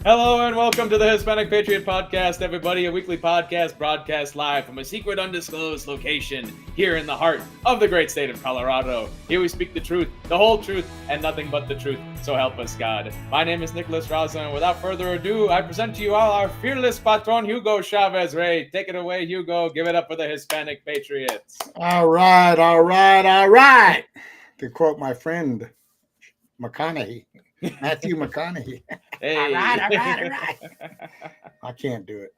Hello and welcome to the Hispanic Patriot podcast, everybody. A weekly podcast broadcast live from a secret undisclosed location here in the heart of the great state of Colorado. Here we speak the truth, the whole truth, and nothing but the truth. So help us God. My name is Nicholas Raza, and without further ado, I present to you all our fearless patron, Hugo Chavez Ray. Take it away, Hugo. Give it up for the Hispanic Patriots. All right. To quote my friend McConaughey, Matthew McConaughey. Hey. All right. I can't do it.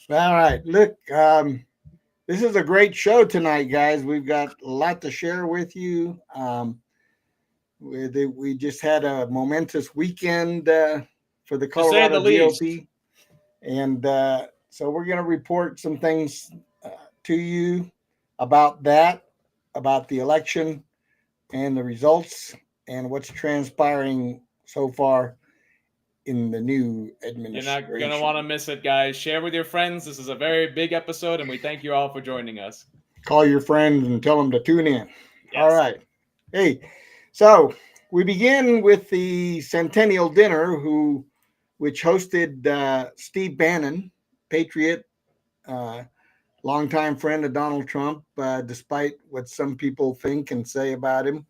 All right. Look, this is a great show tonight, guys. We've got a lot to share with you. We just had a momentous weekend for the Colorado GOP. And so we're going to report some things to you about that, about the election and the results and what's transpiring so far in the new administration. You're not going to want to miss it, guys. Share with your friends. This is a very big episode, and we thank you all for joining us. Call your friends and tell them to tune in. Yes. All right. Hey, so we begin with the Centennial dinner, which hosted Steve Bannon, Patriot, longtime friend of Donald Trump, despite what some people think and say about him.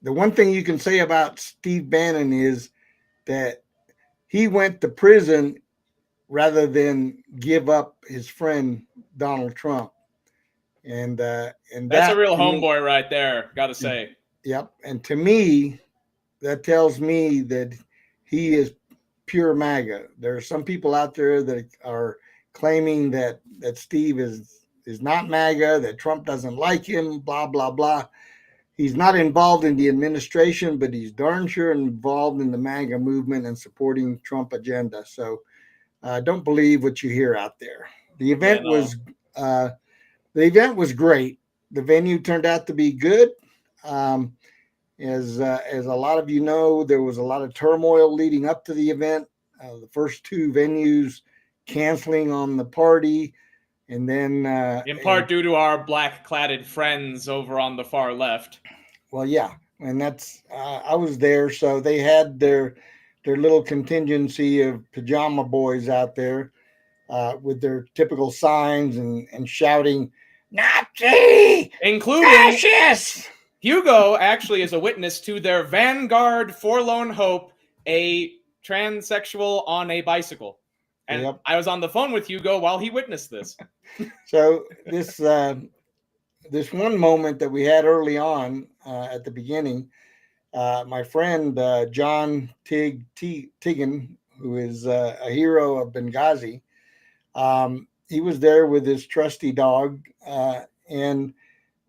The one thing you can say about Steve Bannon is that he went to prison rather than give up his friend Donald Trump. And that's a real homeboy right there, gotta say. Yep. And to me, that tells me that he is pure MAGA. There are some people out there that are claiming that Steve is not MAGA, that Trump doesn't like him, blah, blah, blah. He's not involved in the administration, but he's darn sure involved in the MAGA movement and supporting Trump agenda. So don't believe what you hear out there. The event was great. The venue turned out to be good. As a lot of you know, there was a lot of turmoil leading up to the event. The first two venues canceling on the party, and then in part due to our black-cladded friends over on the far left. Well, yeah, and that's I was there, so they had their little contingency of pajama boys out there with their typical signs and shouting Nazi, including fascist. Hugo actually is a witness to their vanguard forlorn hope, a transsexual on a bicycle. And yep. I was on the phone with Hugo while he witnessed this. So this one moment that we had early on at the beginning, my friend John Tigan, who is a hero of Benghazi, he was there with his trusty dog, and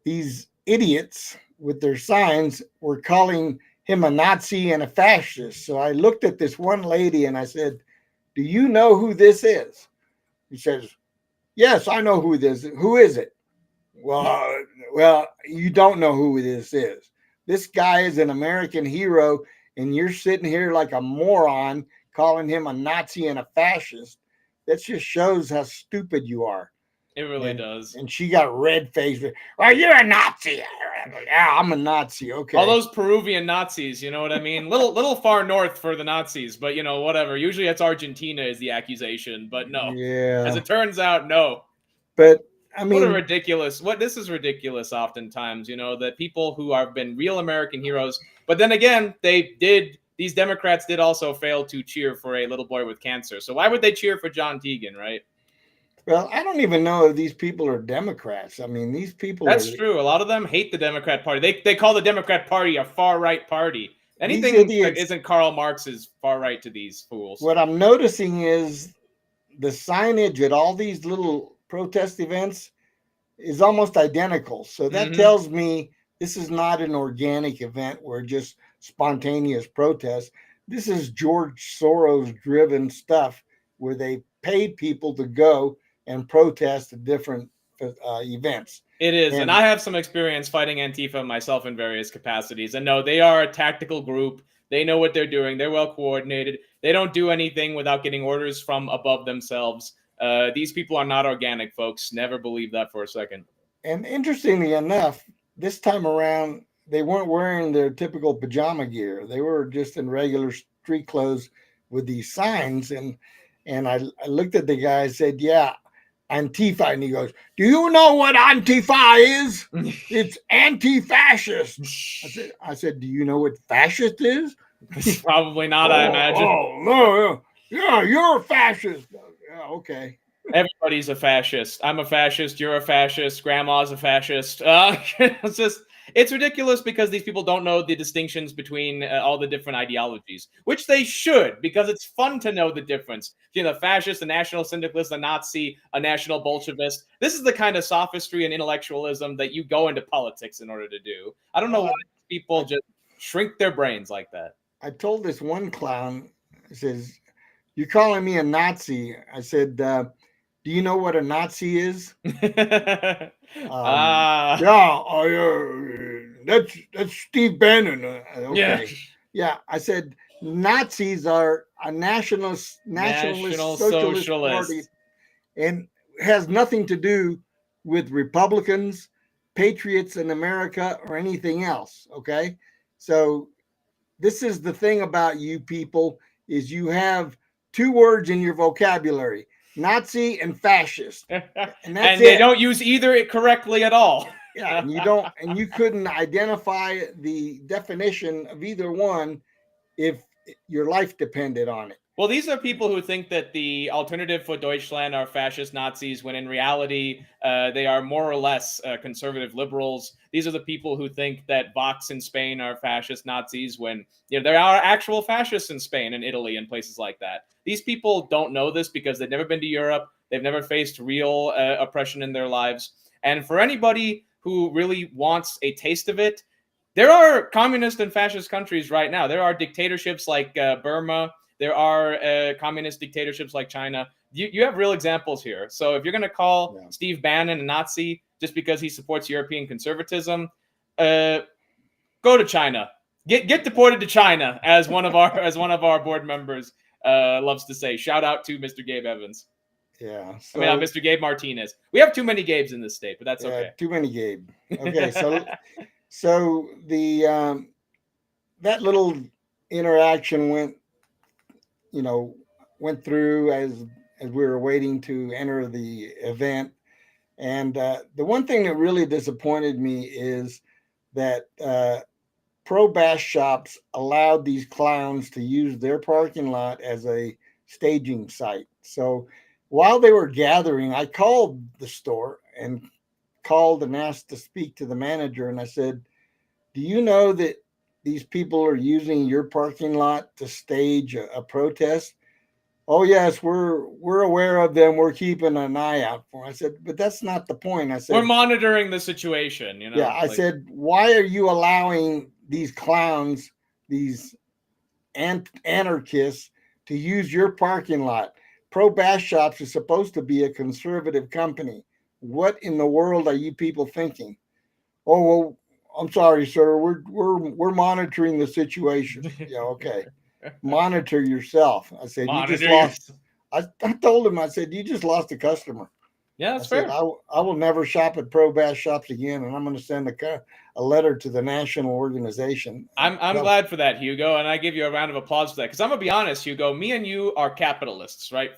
these idiots with their signs were calling him a Nazi and a fascist. So I looked at this one lady and I said, "Do you know who this is?" He says, "Yes, I know who this is. Who is it?" Well, you don't know who this is. This guy is an American hero, and you're sitting here like a moron calling him a Nazi and a fascist. That just shows how stupid you are. It really does. And she got red faced. Well, you're a Nazi. Yeah, I'm a Nazi. Okay. All those Peruvian Nazis, you know what I mean? Little far north for the Nazis, but whatever. Usually it's Argentina is the accusation, but no. Yeah. As it turns out, no. But I mean, this is ridiculous oftentimes, that people who have been real American heroes, but then again, these Democrats did also fail to cheer for a little boy with cancer. So why would they cheer for John Tigan, right? Well, I don't even know if these people are Democrats. I mean, these people That's true. A lot of them hate the Democrat Party. They call the Democrat Party a far-right party. Anything that isn't Karl Marx is far-right to these fools. What I'm noticing is the signage at all these little protest events is almost identical. So that tells me this is not an organic event where just spontaneous protest. This is George Soros-driven stuff where they paid people to go and protest at different events. It is, and I have some experience fighting Antifa myself in various capacities. And no, they are a tactical group. They know what they're doing. They're well coordinated. They don't do anything without getting orders from above themselves. These people are not organic, folks. Never believe that for a second. And interestingly enough, this time around, they weren't wearing their typical pajama gear. They were just in regular street clothes with these signs, and I looked at the guy and said, "Yeah, Antifa," and he goes, "Do you know what Antifa is? It's anti-fascist." I said, "Do you know what fascist is?" Probably not, I imagine. Oh no, yeah, you're a fascist. Yeah, okay. Everybody's a fascist. I'm a fascist. You're a fascist. Grandma's a fascist. It's ridiculous because these people don't know the distinctions between all the different ideologies, which they should, because it's fun to know the difference. You know, the fascist, a national syndicalist, a Nazi, a national Bolshevist. This is the kind of sophistry and intellectualism that you go into politics in order to do. I don't know why people just shrink their brains like that. I told this one clown, he says, "You're calling me a Nazi." I said, "Do you know what a Nazi is?" Yeah, that's Steve Bannon. Okay. Yeah, I said Nazis are a nationalist socialist party, and has nothing to do with Republicans, patriots in America, or anything else. Okay, so this is the thing about you people, is you have two words in your vocabulary: Nazi and fascist, and they don't use either correctly at all. Yeah, and you couldn't identify the definition of either one if your life depended on it. Well, these are people who think that the Alternative for Deutschland are fascist Nazis, when in reality, they are more or less conservative liberals. These are the people who think that Vox in Spain are fascist Nazis, when there are actual fascists in Spain and Italy and places like that. These people don't know this because they've never been to Europe. They've never faced real oppression in their lives. And for anybody who really wants a taste of it, there are communist and fascist countries right now. There are dictatorships like Burma. There are communist dictatorships like China. You have real examples here. So if you're going to call Steve Bannon a Nazi just because he supports European conservatism, go to China. Get deported to China, as one of our board members loves to say. Shout out to Mr. Gabe Evans. Yeah. So, I mean, Mr. Gabe Martinez. We have too many Gabes in this state, but that's okay. Too many Gabe. Okay, so the that little interaction went through as we were waiting to enter the event, and the one thing that really disappointed me is that pro bash shops allowed these clowns to use their parking lot as a staging site. So while they were gathering, I called the store and asked to speak to the manager, and I said, "Do you know that these people are using your parking lot to stage a protest?" "Oh yes, we're aware of them. We're keeping an eye out for them." I said, "But that's not the point." I said, "We're monitoring the situation." Yeah, I said, "Why are you allowing these clowns, these anarchists, to use your parking lot? Pro Bash Shops is supposed to be a conservative company. What in the world are you people thinking?" "Oh well, I'm sorry, sir. We're monitoring the situation." Yeah, okay. Monitor yourself. I said, "You just lost." I told him, I said, "You just lost a customer." Yeah, that's fair. I will never shop at Pro Bash Shops again, and I'm going to send a letter to the national organization. I'm glad for that, Hugo, and I give you a round of applause for that, because I'm going to be honest, Hugo, me and you are capitalists, right?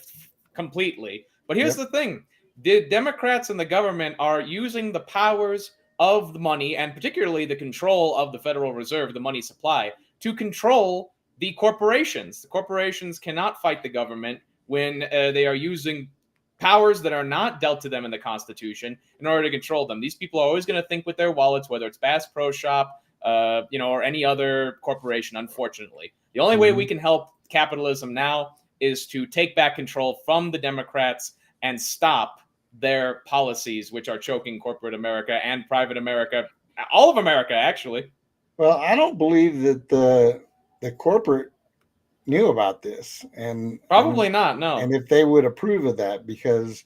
Completely. But here's the thing. The Democrats and the government are using the powers of the money, and particularly the control of the Federal Reserve, the money supply, to control the corporations. The corporations cannot fight the government when they are using powers that are not dealt to them in the Constitution in order to control them. These people are always going to think with their wallets, whether it's Bass Pro Shop, or any other corporation, unfortunately. The only way we can help capitalism now is to take back control from the Democrats and stop their policies, which are choking corporate America and private America, all of America, actually. Well, I don't believe that the corporate knew about this, and probably not. No. And if they would approve of that, because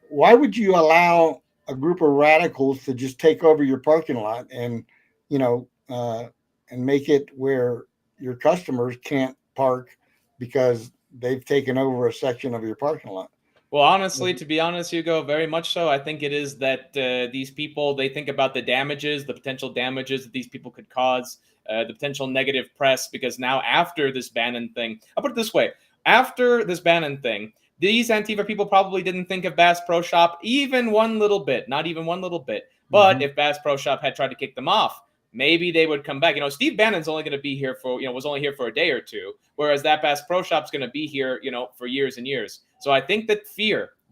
why would you allow a group of radicals to just take over your parking lot and and make it where your customers can't park because they've taken over a section of your parking lot? Well, honestly, to be honest, Hugo, very much so. I think it is that these people, they think about the damages, the potential damages that these people could cause. the potential negative press, because now after this Bannon thing, I'll put it this way, after this Bannon thing, these Antifa people probably didn't think of Bass Pro Shop even one little bit, not even one little bit. But if Bass Pro Shop had tried to kick them off, maybe they would come back. Steve Bannon's only going to be here for, was only here for a day or two, whereas that Bass Pro Shop's going to be here, for years and years. So I think that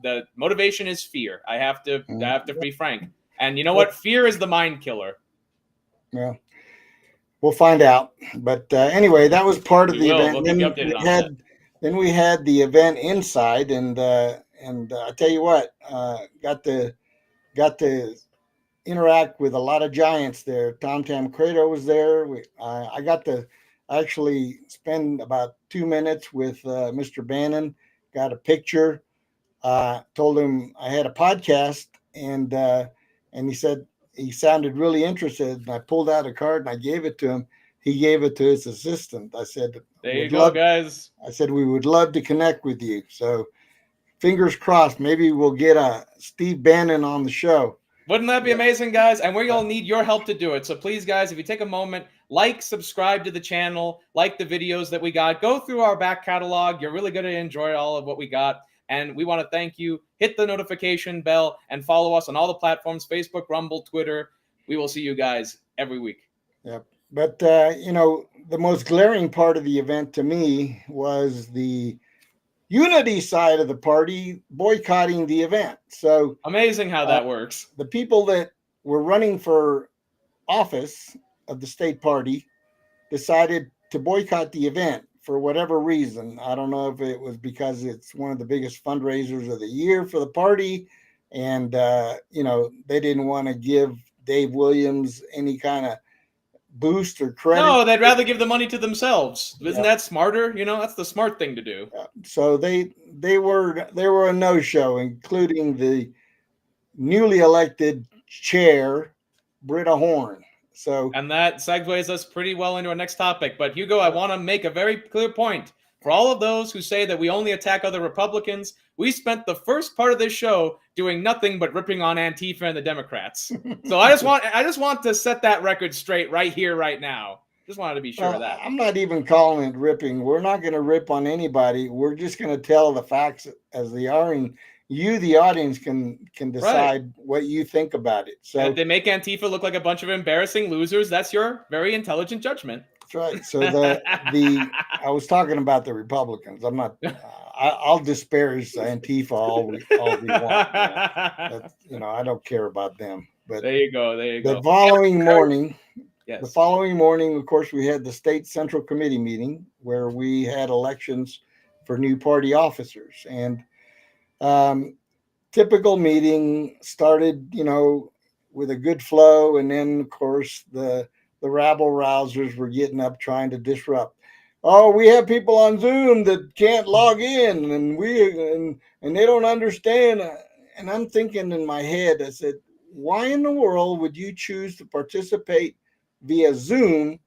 the motivation is fear. I have to be frank. And you know what? Fear is the mind killer. Yeah. We'll find out. But anyway, that was part of the event. We'll keep you updated on that. Then we had the event inside, and I tell you what, got to interact with a lot of giants there. Tom Tancredo was there. I got to actually spend about 2 minutes with Mr. Bannon. Got a picture. Told him I had a podcast, and he said he sounded really interested. And I pulled out a card and I gave it to him. He gave it to his assistant. I said, "There you go, guys." I said, "We would love to connect with you." So, fingers crossed. Maybe we'll get a Steve Bannon on the show. Wouldn't that be amazing, guys? And we're going to need your help to do it. So please, guys, if you take a moment, subscribe to the channel, like the videos that we got, go through our back catalog. You're really going to enjoy all of what we got. And we want to thank you. Hit the notification bell and follow us on all the platforms, Facebook, Rumble, Twitter. We will see you guys every week. Yep. But, the most glaring part of the event to me was the unity side of the party boycotting the event. So amazing how that works. The people that were running for office of the state party decided to boycott the event for whatever reason. I don't know if it was because it's one of the biggest fundraisers of the year for the party, and they didn't want to give Dave Williams any kind of boost or credit. No, they'd rather give the money to themselves. Isn't that smarter? That's the smart thing to do. So they were a no-show, including the newly elected chair, Britta Horn. And that segues us pretty well into our next topic. But Hugo, I want to make a very clear point. For all of those who say that we only attack other Republicans, we spent the first part of this show doing nothing but ripping on Antifa and the Democrats. So I just want to set that record straight right here, right now. Just wanted to be sure of that. I'm not even calling it ripping. We're not going to rip on anybody. We're just going to tell the facts as they are, and you, the audience, can decide what you think about it. So if they make Antifa look like a bunch of embarrassing losers, that's your very intelligent judgment. That's right. So I was talking about the Republicans. I'm not. I'll disparage Antifa all we want. I don't care about them. But there you go. The following morning. Yes. The following morning, of course, we had the state central committee meeting where we had elections for new party officers, and typical meeting started, with a good flow, and then of course the rabble rousers were getting up trying to disrupt. Oh, we have people on Zoom that can't log in, and they don't understand. And I'm thinking in my head, I said, why in the world would you choose to participate via Zoom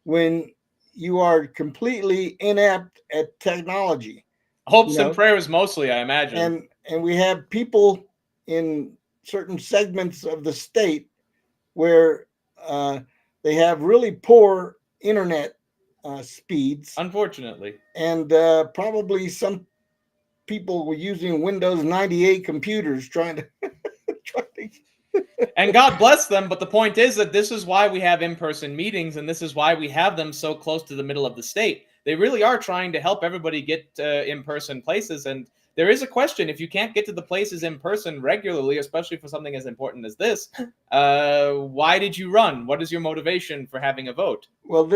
when you are completely inept at technology? Hopes and prayers mostly, I imagine. And we have people in certain segments of the state where they have really poor internet speeds. Unfortunately. And probably some people were using Windows 98 computers trying to and God bless them, but the point is that this is why we have in-person meetings, and this is why we have them so close to the middle of the state. They really are trying to help everybody get in-person places, and there is a question. If you can't get to the places in person regularly, especially for something as important as this, why did you run? What is your motivation for having a vote? Well,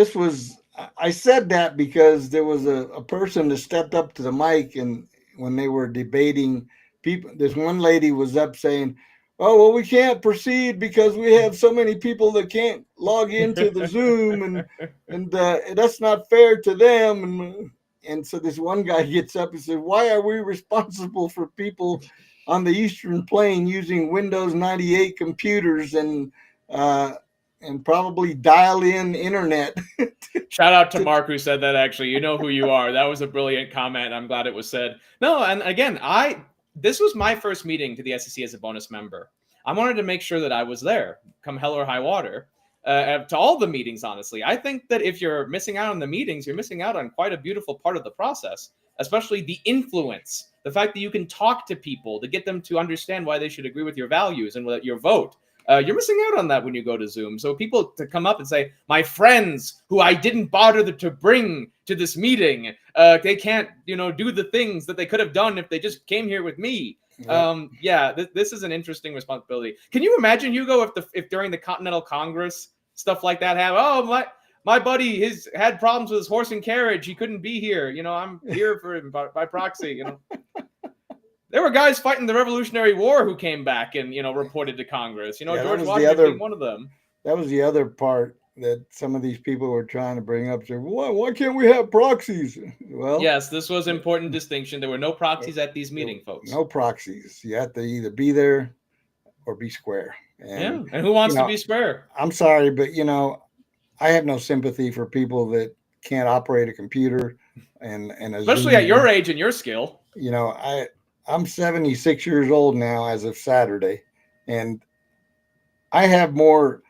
I said that because there was a person that stepped up to the mic, and when they were debating people, this one lady was up saying, oh, well, we can't proceed because we have so many people that can't log into the Zoom, and that's not fair to them. And so this one guy gets up and says, why are we responsible for people on the Eastern Plain using Windows 98 computers and probably dial-in internet? Shout out to Mark who said that, actually. You know who you are. That was a brilliant comment. I'm glad it was said. No, and again, this was my first meeting to the SCC as a bonus member. I wanted to make sure that I was there, come hell or high water. to all the meetings, honestly. I think that if you're missing out on the meetings, you're missing out on quite a beautiful part of the process, especially the influence, the fact that you can talk to people to get them to understand why they should agree with your values and with your vote. You're missing out on that when you go to Zoom. So people to come up and say, my friends who I didn't bother to bring to this meeting, they can't, do the things that they could have done if they just came here with me. Yep. This is an interesting responsibility. Can you imagine, Hugo, if during the Continental Congress stuff like that happened? Oh, my buddy had problems with his horse and carriage. He couldn't be here. I'm here for him by proxy. There were guys fighting the Revolutionary War who came back and, reported to Congress. George Washington being one of them. That was the other part that some of these people were trying to bring up. So, why can't we have proxies? Well, yes, this was an important distinction. There were no proxies at these meetings, folks. No proxies. You have to either be there or be square. And who wants to be square? I'm sorry, but, I have no sympathy for people that can't operate a computer and especially Zoom. At your age and your skill. I'm 76 years old now as of Saturday, and I have more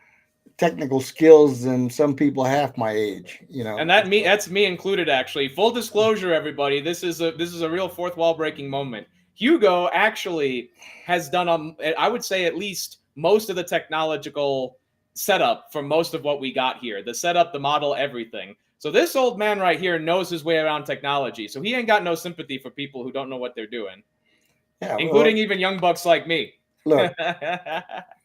technical skills than some people half my age, And that's me included, actually. Full disclosure, everybody, this is a real fourth wall breaking moment. Hugo actually has done, I would say, at least most of the technological setup for most of what we got here. The setup, the model, everything. So this old man right here knows his way around technology. So he ain't got no sympathy for people who don't know what they're doing. Yeah, including even young bucks like me. Look,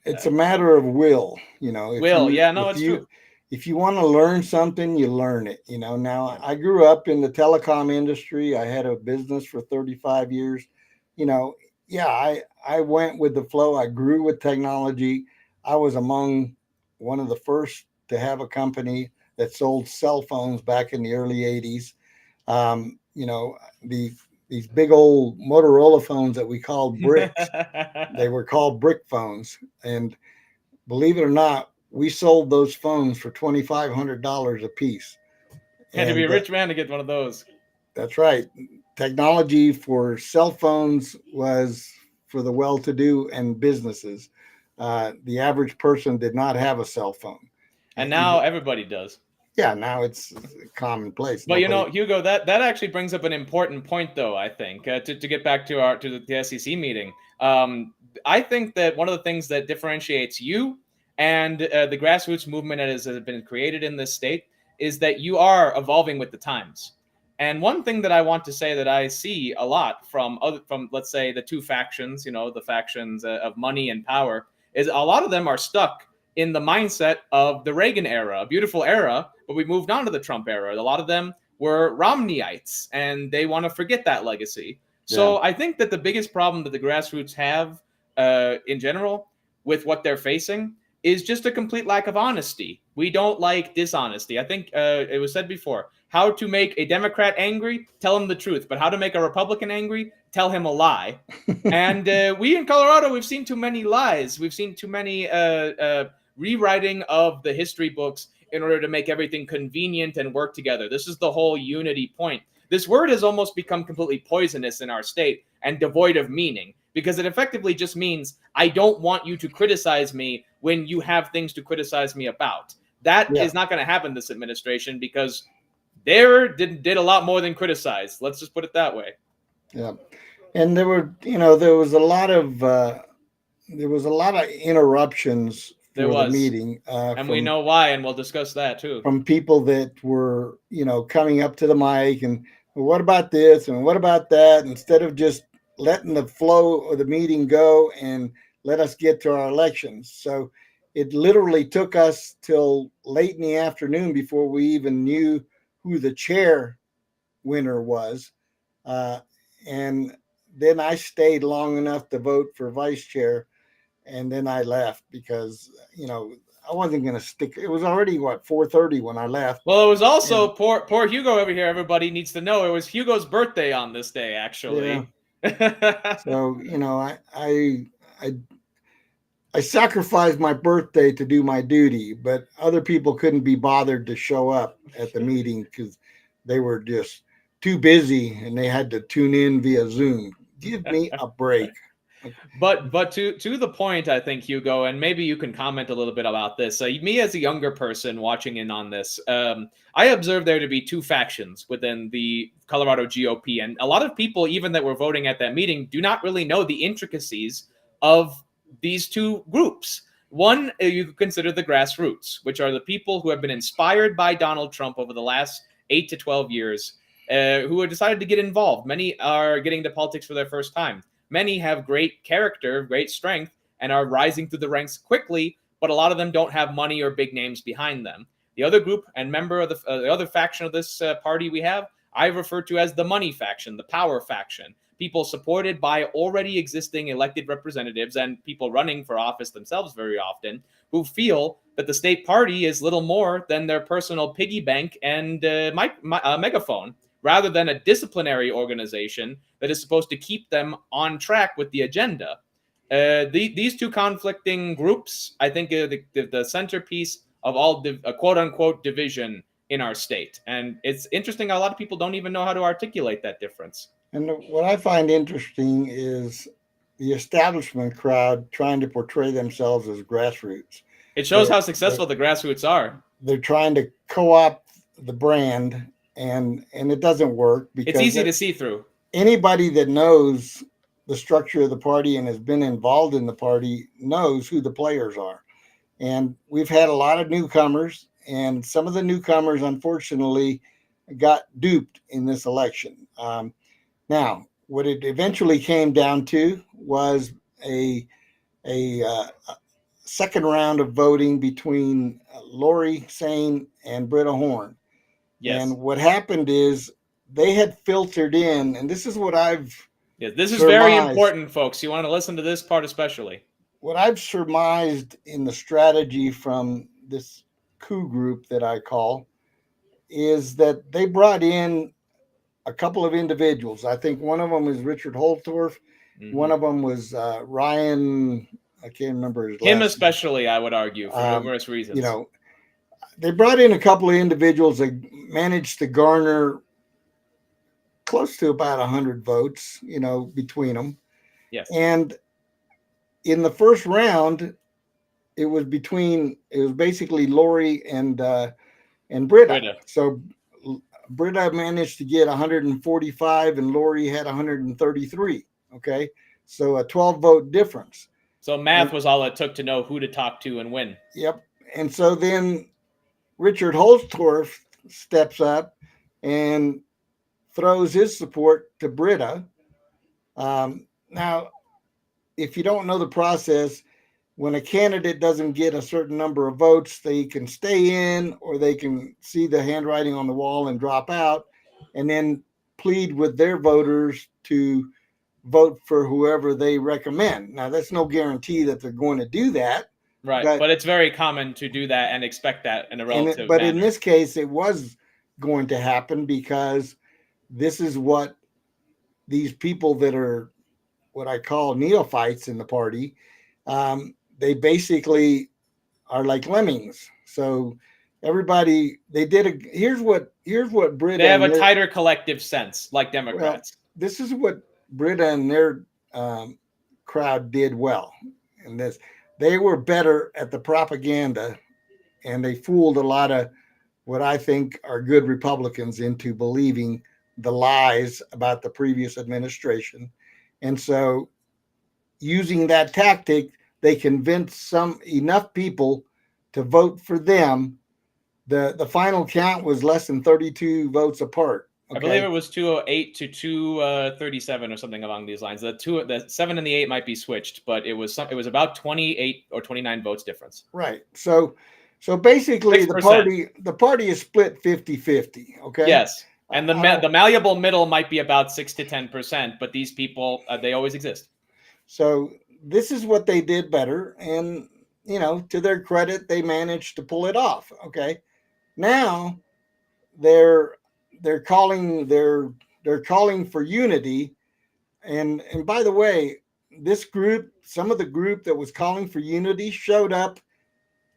it's a matter of will, it's true. If you want to learn something, you learn it. Now I grew up in the telecom industry. I had a business for 35 years. I went with the flow. I grew with technology. I was among one of the first to have a company that sold cell phones back in the early 80s. These big old Motorola phones that we called bricks, they were called brick phones. And believe it or not, we sold those phones for $2,500 a piece. You had to be a rich man to get one of those. That's right. Technology for cell phones was for the well-to-do and businesses. The average person did not have a cell phone. And now everybody does. Yeah, now it's commonplace. But Hugo, that actually brings up an important point, though. I think to get back to the SCC meeting, I think that one of the things that differentiates you and the grassroots movement that has been created in this state is that you are evolving with the times. And one thing that I want to say that I see a lot from let's say the two factions, the factions of money and power, is a lot of them are stuck in the mindset of the Reagan era, a beautiful era, but we moved on to the Trump era. A lot of them were Romneyites, and they want to forget that legacy. So I think that the biggest problem that the grassroots have in general with what they're facing is just a complete lack of honesty. We don't like dishonesty. I think it was said before, how to make a Democrat angry, tell him the truth. But how to make a Republican angry, tell him a lie. And we in Colorado, we've seen too many lies. We've seen too many rewriting of the history books in order to make everything convenient and work together. This is the whole unity point. This word has almost become completely poisonous in our state and devoid of meaning, because it effectively just means I don't want you to criticize me when you have things to criticize me about. That is not going to happen this administration, because they did a lot more than criticize. Let's just put it that way. Yeah. And there was a lot of interruptions for the meeting. And we know why, and we'll discuss that too. From people that were, coming up to the mic and, well, what about this and what about that? Instead of just letting the flow of the meeting go and let us get to our elections. So it literally took us till late in the afternoon before we even knew who the chair winner was. And then I stayed long enough to vote for vice chair. And then I left because, I wasn't going to stick. It was already 4:30 when I left. Well, it was also poor Hugo over here. Everybody needs to know it was Hugo's birthday on this day, actually. Yeah. So, I sacrificed my birthday to do my duty, but other people couldn't be bothered to show up at the meeting because they were just too busy and they had to tune in via Zoom. Give me a break. But to the point, I think, Hugo, and maybe you can comment a little bit about this. Me as a younger person watching in on this, I observed there to be two factions within the Colorado GOP, and a lot of people, even that were voting at that meeting, do not really know the intricacies of these two groups. One, you could consider the grassroots, which are the people who have been inspired by Donald Trump over the last 8 to 12 years, who have decided to get involved. Many are getting into politics for their first time. Many have great character, great strength, and are rising through the ranks quickly, but a lot of them don't have money or big names behind them. The other group and member of the other faction of this party we have, I refer to as the money faction, the power faction. People supported by already existing elected representatives and people running for office themselves very often, who feel that the state party is little more than their personal piggy bank and megaphone, rather than a disciplinary organization that is supposed to keep them on track with the agenda. These two conflicting groups, I think, are the centerpiece of all quote-unquote division in our state. And it's interesting, a lot of people don't even know how to articulate that difference. And what I find interesting is the establishment crowd trying to portray themselves as grassroots. It shows how successful the grassroots are. They're trying to co-opt the brand, and it doesn't work because it's easy to see through. Anybody that knows the structure of the party and has been involved in the party knows who the players are. And we've had a lot of newcomers, and some of the newcomers, unfortunately, got duped in this election. Now, what it eventually came down to was a second round of voting between Lori Sain and Britta Horn. Yes. And what happened is they had filtered in, and this is what I've this is very important, folks. You want to listen to this part especially. What I've surmised in the strategy from this coup group that I call is that they brought in a couple of individuals. I think one of them was Richard Holtorf. Mm-hmm. One of them was Ryan. I can't remember his last name. Him especially, I would argue, for numerous reasons. You know, they brought in a couple of individuals that managed to garner close to about 100 votes, you know, between them. Yes. And in the first round, it was basically Lori and Britta. So Britta managed to get 145 and Lori had 133. Okay. So a 12 vote difference. So math was all it took to know who to talk to and win. Yep. And so then Richard Holtorf steps up and throws his support to Britta. Now, if you don't know the process, when a candidate doesn't get a certain number of votes, they can stay in or they can see the handwriting on the wall and drop out and then plead with their voters to vote for whoever they recommend. Now, that's no guarantee that they're going to do that. Right, but it's very common to do that and expect that in a relative But manner. In this case, it was going to happen because this is what these people that are what I call neophytes in the party, they basically are like lemmings. So everybody, here's what Britta. They have a tighter collective sense, like Democrats. Well, this is what Britta and their crowd did well. And they were better at the propaganda, and they fooled a lot of what I think are good Republicans into believing the lies about the previous administration. And so using that tactic, they convinced enough people to vote for them. The final count was less than 32 votes apart. Okay? I believe it was 208 to 237 or something along these lines. The 7 and the 8 might be switched, but it was about 28 or 29 votes difference. Right. So basically 6%. the party is split 50-50. Okay. Yes. And the malleable middle might be about 6 to 10%, but these people, they always exist. So this is what they did better. And, you know, to their credit, they managed to pull it off. Okay. Now they're calling for unity. And by the way, this group, some of the group that was calling for unity showed up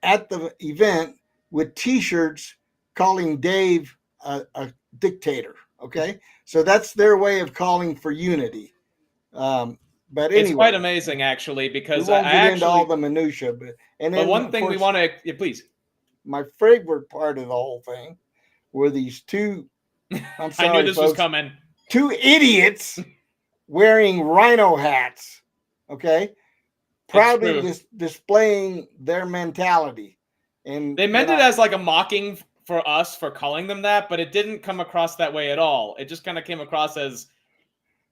at the event with T-shirts calling Dave a dictator. Okay. So that's their way of calling for unity. But anyway, it's quite amazing actually, because we won't get into all the minutia. But one thing we want to, please. My favorite part of the whole thing were these two. I'm sorry, I knew this folks, was coming. Two idiots wearing rhino hats. Okay, proudly displaying their mentality, and they meant it as like a mocking for us for calling them that, but it didn't come across that way at all. It just kind of came across as,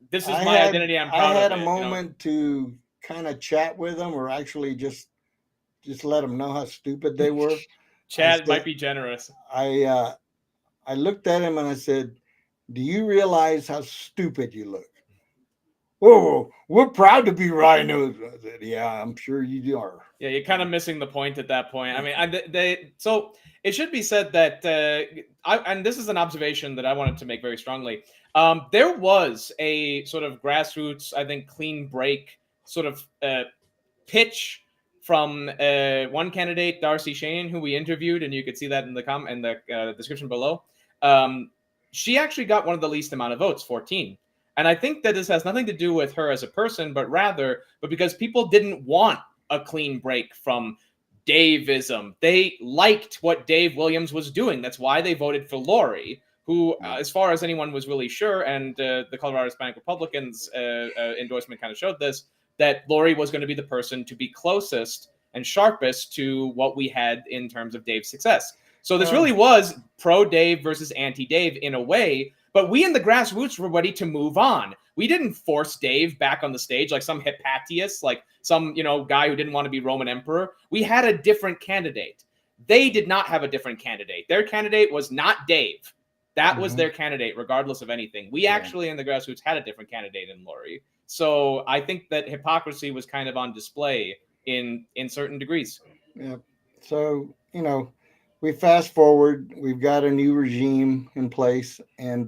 this is my identity. I'm proud of it. I had a moment to kind of chat with them, or actually just let them know how stupid they were. Chat might be generous. I looked at him and I said, "Do you realize how stupid you look?" "Oh, we're proud to be rhinos." I said, "Yeah, I'm sure you are." Yeah, you're kind of missing the point at that point. I mean, so it should be said that, and this is an observation that I wanted to make very strongly. There was a sort of grassroots, I think, clean break sort of pitch from one candidate, Darcy Shane, who we interviewed, and you could see that in the description below. She actually got one of the least amount of votes, 14. And I think that this has nothing to do with her as a person, but because people didn't want a clean break from Daveism. They liked what Dave Williams was doing. That's why they voted for Lori, who, as far as anyone was really sure, and the Colorado Hispanic Republicans endorsement kind of showed this, that Lori was going to be the person to be closest and sharpest to what we had in terms of Dave's success. So this really was pro-Dave versus anti-Dave in a way, but we in the grassroots were ready to move on. We didn't force Dave back on the stage like some Hypatius, like some, guy who didn't want to be Roman emperor. We had a different candidate. They did not have a different candidate. Their candidate was not Dave. That was their candidate, regardless of anything. We actually in the grassroots had a different candidate in Lori. So I think that hypocrisy was kind of on display in certain degrees. Yeah. So, we fast forward, we've got a new regime in place, and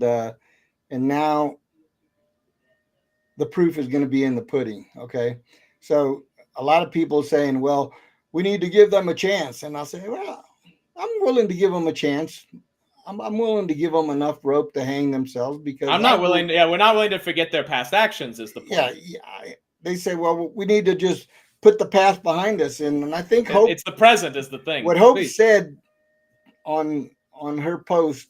now the proof is going to be in the pudding. Okay. So a lot of people saying, well, we need to give them a chance. And I'll say, well, I'm willing to give them a chance. I'm willing to give them enough rope to hang themselves, because I'm not willing. We're not willing to forget their past actions is the point. Yeah. They say, well, we need to just put the past behind us. And I think Hope, it's the present is the thing. What Hope said on her post,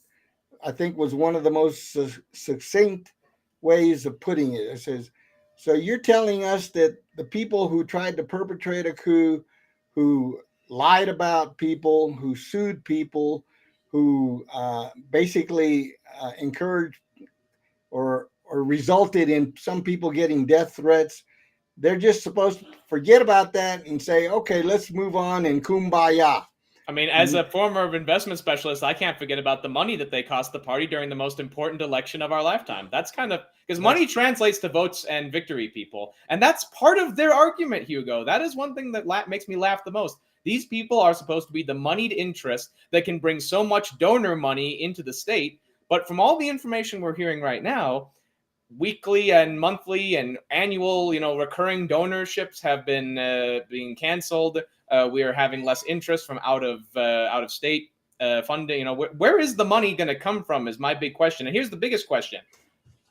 I think, was one of the most succinct ways of putting it. It says, so you're telling us that the people who tried to perpetrate a coup, who lied about people, who sued people, who basically encouraged or resulted in some people getting death threats, they're just supposed to forget about that and say, okay, let's move on and kumbaya. I mean, as a former investment specialist, I can't forget about the money that they cost the party during the most important election of our lifetime. That's kind of, because money translates to votes and victory, people. And that's part of their argument, Hugo. That is one thing that makes me laugh the most. These people are supposed to be the moneyed interest that can bring so much donor money into the state. But from all the information we're hearing right now, weekly and monthly and annual, recurring donorships have been being canceled. We are having less interest from out of state funding. Where is the money going to come from is my big question. And here's the biggest question.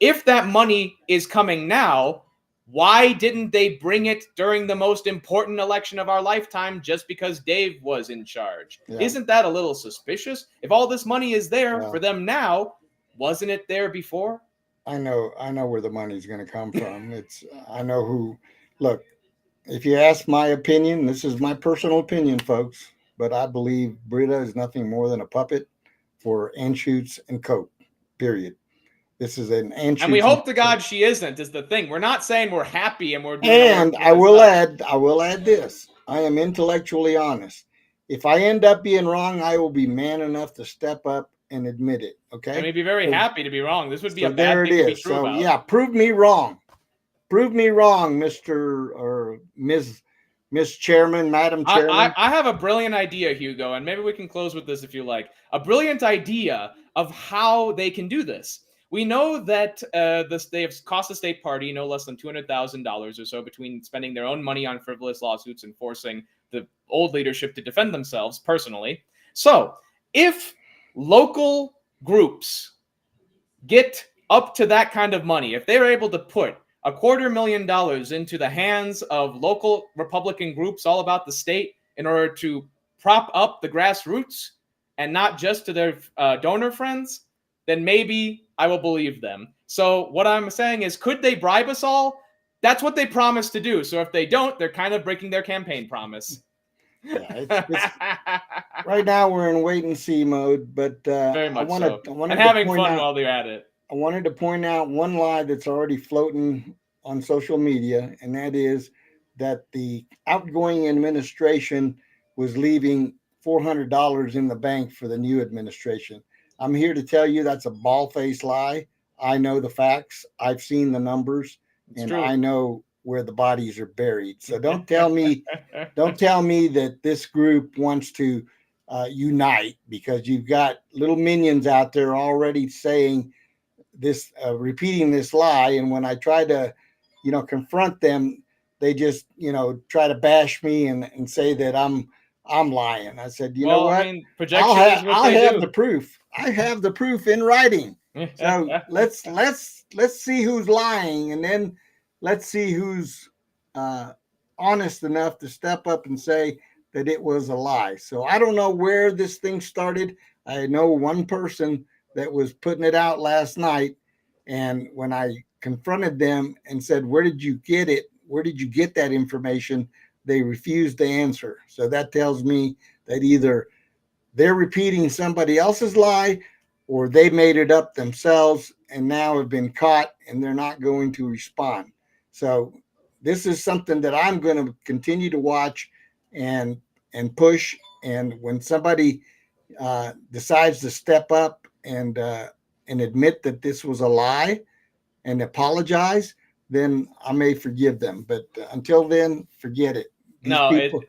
If that money is coming now, why didn't they bring it during the most important election of our lifetime just because Dave was in charge? Yeah. Isn't that a little suspicious? If all this money is there for them now, wasn't it there before? I know where the money's going to come from. I know who. Look, if you ask my opinion, this is my personal opinion, folks, but I believe Britta is nothing more than a puppet for Anschutz and Coke, period. This is an Anschutz. And we hope to God she isn't, is the thing. We're not saying we're happy and we're doing. And I will add this. I am intellectually honest. If I end up being wrong, I will be man enough to step up and admit it. Okay. And we'd be very happy to be wrong. This would be a bad thing to be true about. Yeah, prove me wrong. Prove me wrong, Mr. or Ms. Chairman, Madam Chairman. I have a brilliant idea, Hugo, and maybe we can close with this if you like. A brilliant idea of how they can do this. We know that they have cost the state party no less than $200,000 or so between spending their own money on frivolous lawsuits and forcing the old leadership to defend themselves personally. So if local groups get up to that kind of money, if they're able to put $250,000 into the hands of local Republican groups all about the state in order to prop up the grassroots and not just to their donor friends, then maybe I will believe them. So what I'm saying is, could they bribe us all? That's what they promised to do. So if they don't, they're kind of breaking their campaign promise. Yeah, it's right now we're in wait and see mode, but Very much so. wanted And to having point fun out, while they're at it. I wanted to point out one lie that's already floating on social media, and that is that the outgoing administration was leaving $400 in the bank for the new administration. I'm here to tell you that's a bald-faced lie. I know the facts. I've seen the numbers, It's and true. I know where the bodies are buried. So don't tell me that this group wants to unite, because you've got little minions out there already saying this, repeating this lie. And when I try to, confront them, they just, try to bash me and say that I'm lying. I said, you know Well, what? I mean, projection is what they Have do. the proof. I have the proof in writing. So let's see who's lying, and then let's see who's honest enough to step up and say that it was a lie. So I don't know where this thing started. I know one person that was putting it out last night, and when I confronted them and said, "Where did you get it? Where did you get that information?" they refused to answer. So that tells me that either they're repeating somebody else's lie, or they made it up themselves and now have been caught and they're not going to respond. So this is something that I'm going to continue to watch and push. And when somebody decides to step up and admit that this was a lie and apologize, then I may forgive them. But until then, forget it. These No, people,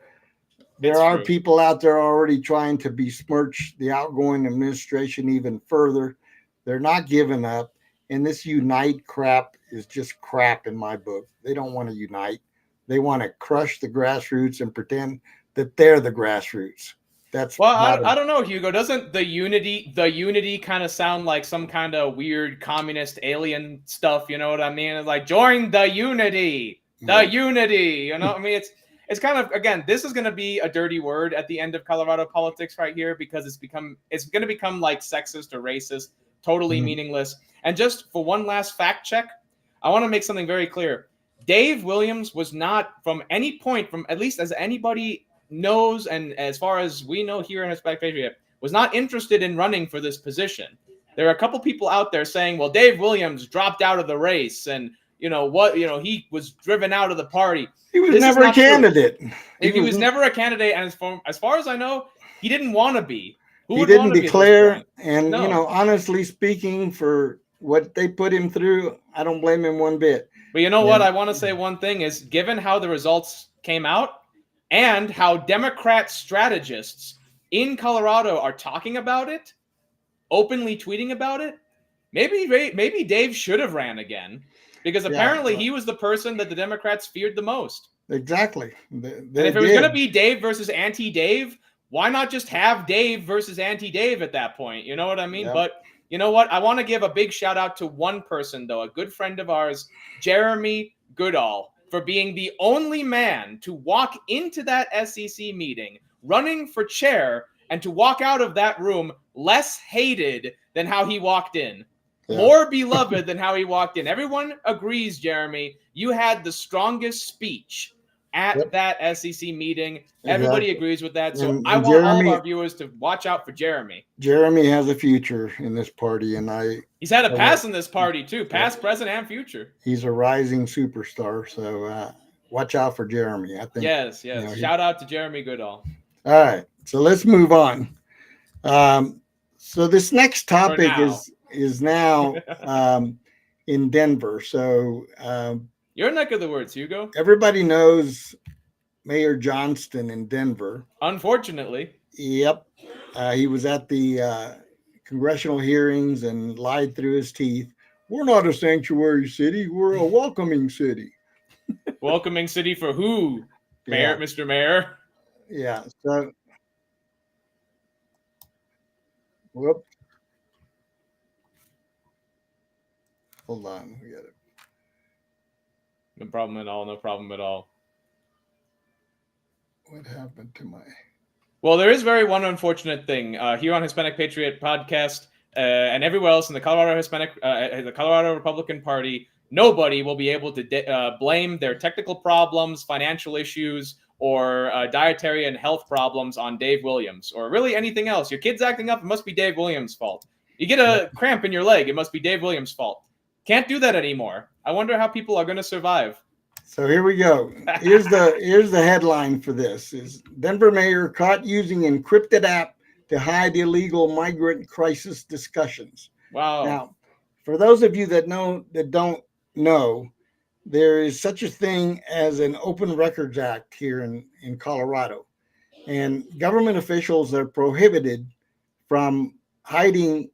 there it's are true. people out there already trying to besmirch the outgoing administration even further. They're not giving up. And this unite crap is just crap in my book. They don't want to unite. They want to crush the grassroots and pretend that they're the grassroots. That's Well, I don't know, Hugo. Doesn't the unity kind of sound like some kind of weird communist alien stuff? You know what I mean? It's like, join the unity, unity. You know, I mean, it's kind of, again, this is going to be a dirty word at the end of Colorado politics right here, because it's going to become like sexist or racist, totally meaningless. And just for one last fact check, I want to make something very clear. Dave Williams was not, from any point, from at least as anybody knows, and as far as we know here in Hispanic Patriot, was not interested in running for this position. There are a couple people out there saying, well, Dave Williams dropped out of the race, and he was driven out of the party. He was never a candidate. He was never a candidate, and as far as I know, he didn't want to be. He didn't declare, and honestly speaking, for what they put him through, I don't blame him one bit. But you know what? I want to say one thing is, given how the results came out and how Democrat strategists in Colorado are talking about it, openly tweeting about it, maybe Dave should have ran again, because apparently he was the person that the Democrats feared the most. Exactly. And if it was going to be Dave versus anti-Dave, why not just have Dave versus anti-Dave at that point? You know what I mean? Yep. But you know what? I want to give a big shout out to one person, though, a good friend of ours, Jeremy Goodall, for being the only man to walk into that SCC meeting, running for chair, and to walk out of that room less hated than how he walked in. Yeah. More beloved than how he walked in. Everyone agrees, Jeremy, you had the strongest speech at that SCC meeting. Exactly. Everybody agrees with that. So I want all of our viewers to watch out for Jeremy. Jeremy has a future in this party, and he's had a pass in this party too, past, present, and future. He's a rising superstar. So watch out for Jeremy. I think. Yes. Shout out to Jeremy Goodall. All right, so let's move on. So this next topic is now in Denver. So your neck of the woods, Hugo. Everybody knows Mayor Johnston in Denver. Unfortunately. Yep. He was at the congressional hearings and lied through his teeth. We're not a sanctuary city. We're a welcoming city. Welcoming city for who? Mayor, Mr. Mayor. Yeah. So, whoop. Hold on. We got it. No problem at all. No problem at all. What happened to my... Well, there is one unfortunate thing here on Hispanic Patriot podcast and everywhere else in the the Colorado Republican Party. Nobody will be able to blame their technical problems, financial issues, or dietary and health problems on Dave Williams, or really anything else. Your kid's acting up, it must be Dave Williams' fault. You get a cramp in your leg, it must be Dave Williams' fault. Can't do that anymore. I wonder how people are going to survive. So here we go. Here's the headline for this: is Denver mayor caught using encrypted app to hide illegal migrant crisis discussions. Wow. Now, for those of you that don't know, there is such a thing as an Open Records Act here in Colorado, and government officials are prohibited from hiding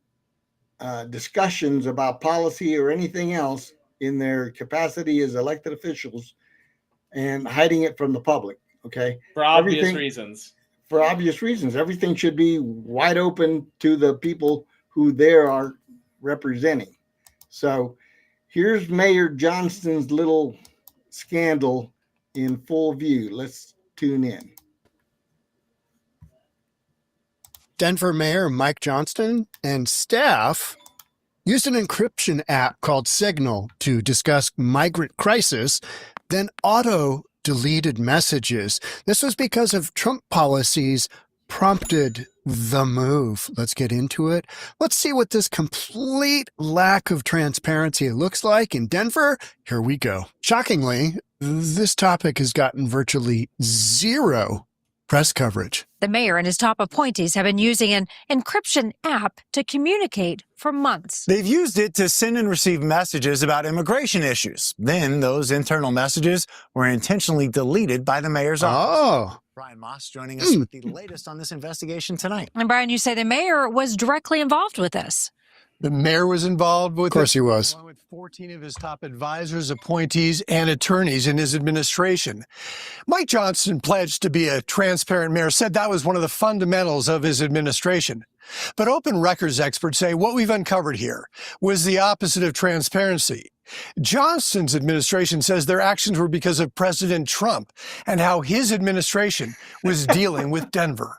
discussions about policy or anything else in their capacity as elected officials and hiding it from the public. Okay. For obvious reasons. For obvious reasons. Everything should be wide open to the people who they are representing. So here's Mayor Johnston's little scandal in full view. Let's tune in. Denver Mayor Mike Johnston and staff used an encryption app called Signal to discuss migrant crisis, then auto-deleted messages. This was because of Trump policies prompted the move. Let's get into it. Let's see what this complete lack of transparency looks like in Denver. Here we go. Shockingly, this topic has gotten virtually zero press coverage. The mayor and his top appointees have been using an encryption app to communicate for months. They've used it to send and receive messages about immigration issues. Then those internal messages were intentionally deleted by the mayor's office. Oh. Brian Moss joining us with the latest on this investigation tonight. And Brian, you say the mayor was directly involved with this. The mayor was involved with it. Of course he was. Along with 14 of his top advisors, appointees, and attorneys in his administration. Mike Johnston pledged to be a transparent mayor, said that was one of the fundamentals of his administration. But open records experts say what we've uncovered here was the opposite of transparency. Johnston's administration says their actions were because of President Trump and how his administration was dealing with Denver.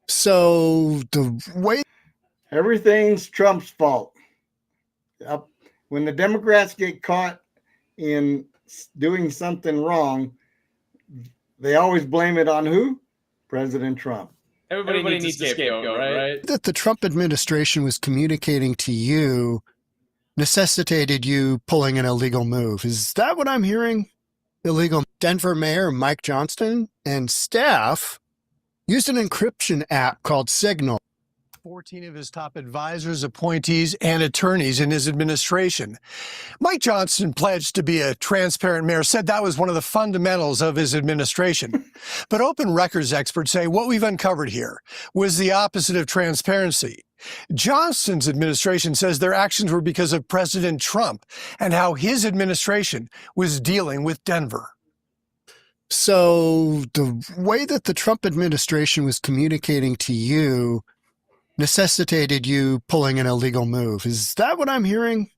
So the way Everything's Trump's fault. When the Democrats get caught in doing something wrong, they always blame it on who? President Trump. Everybody needs a scapegoat, right? that the Trump administration was communicating to you necessitated you pulling an illegal move. Is that what I'm hearing? Illegal. Denver Mayor Mike Johnston and staff used an encryption app called Signal. 14 of his top advisors, appointees, and attorneys in his administration. Mike Johnston pledged to be a transparent mayor, said that was one of the fundamentals of his administration. But open records experts say what we've uncovered here was the opposite of transparency. Johnston's administration says their actions were because of President Trump and how his administration was dealing with Denver. So the way that the Trump administration was communicating to you necessitated you pulling an illegal move. Is that what I'm hearing?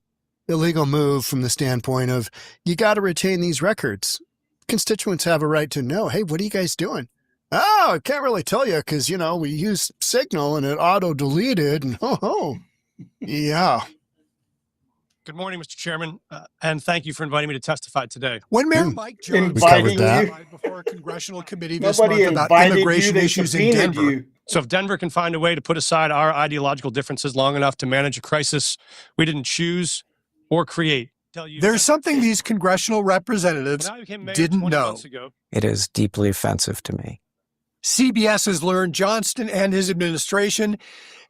Illegal move from the standpoint of you got to retain these records. Constituents have a right to know, hey, what are you guys doing? Oh, I can't really tell you because, we use Signal and it auto-deleted and yeah. Good morning, Mr. Chairman, and thank you for inviting me to testify today. When Mayor Mike Johnston Inviting testified before a congressional committee this Nobody month about invited you, immigration they issues in subpoenaed Denver. you. So if Denver can find a way to put aside our ideological differences long enough to manage a crisis we didn't choose or create, There's something these congressional representatives when I became mayor didn't 20 know. months ago, It is deeply offensive to me. CBS has learned Johnston and his administration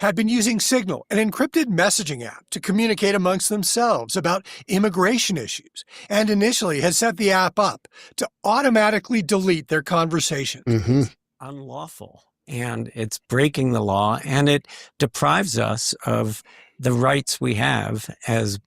had been using Signal, an encrypted messaging app, to communicate amongst themselves about immigration issues, and initially had set the app up to automatically delete their conversations. Mm-hmm. Unlawful. And it's breaking the law, and it deprives us of the rights we have as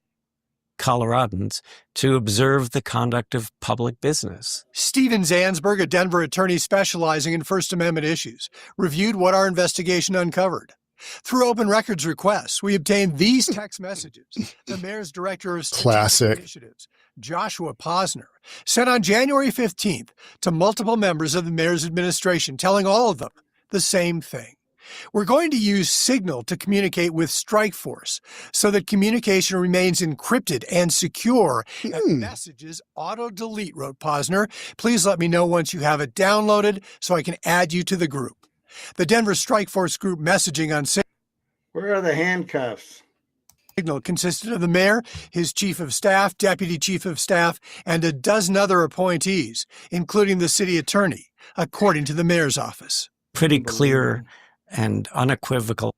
Coloradans to observe the conduct of public business. Steven Zansberg, a Denver attorney specializing in First Amendment issues, reviewed what our investigation uncovered. Through open records requests, we obtained these text messages. The mayor's director of strategic initiatives, Joshua Posner, sent on January 15th to multiple members of the mayor's administration, telling all of them the same thing. We're going to use Signal to communicate with Strikeforce so that communication remains encrypted and secure. And messages auto-delete, wrote Posner. Please let me know once you have it downloaded so I can add you to the group. The Denver Strikeforce group messaging on Signal. Where are the handcuffs? Signal consisted of the mayor, his chief of staff, deputy chief of staff, and a dozen other appointees, including the city attorney, according to the mayor's office. Pretty clear and unequivocal.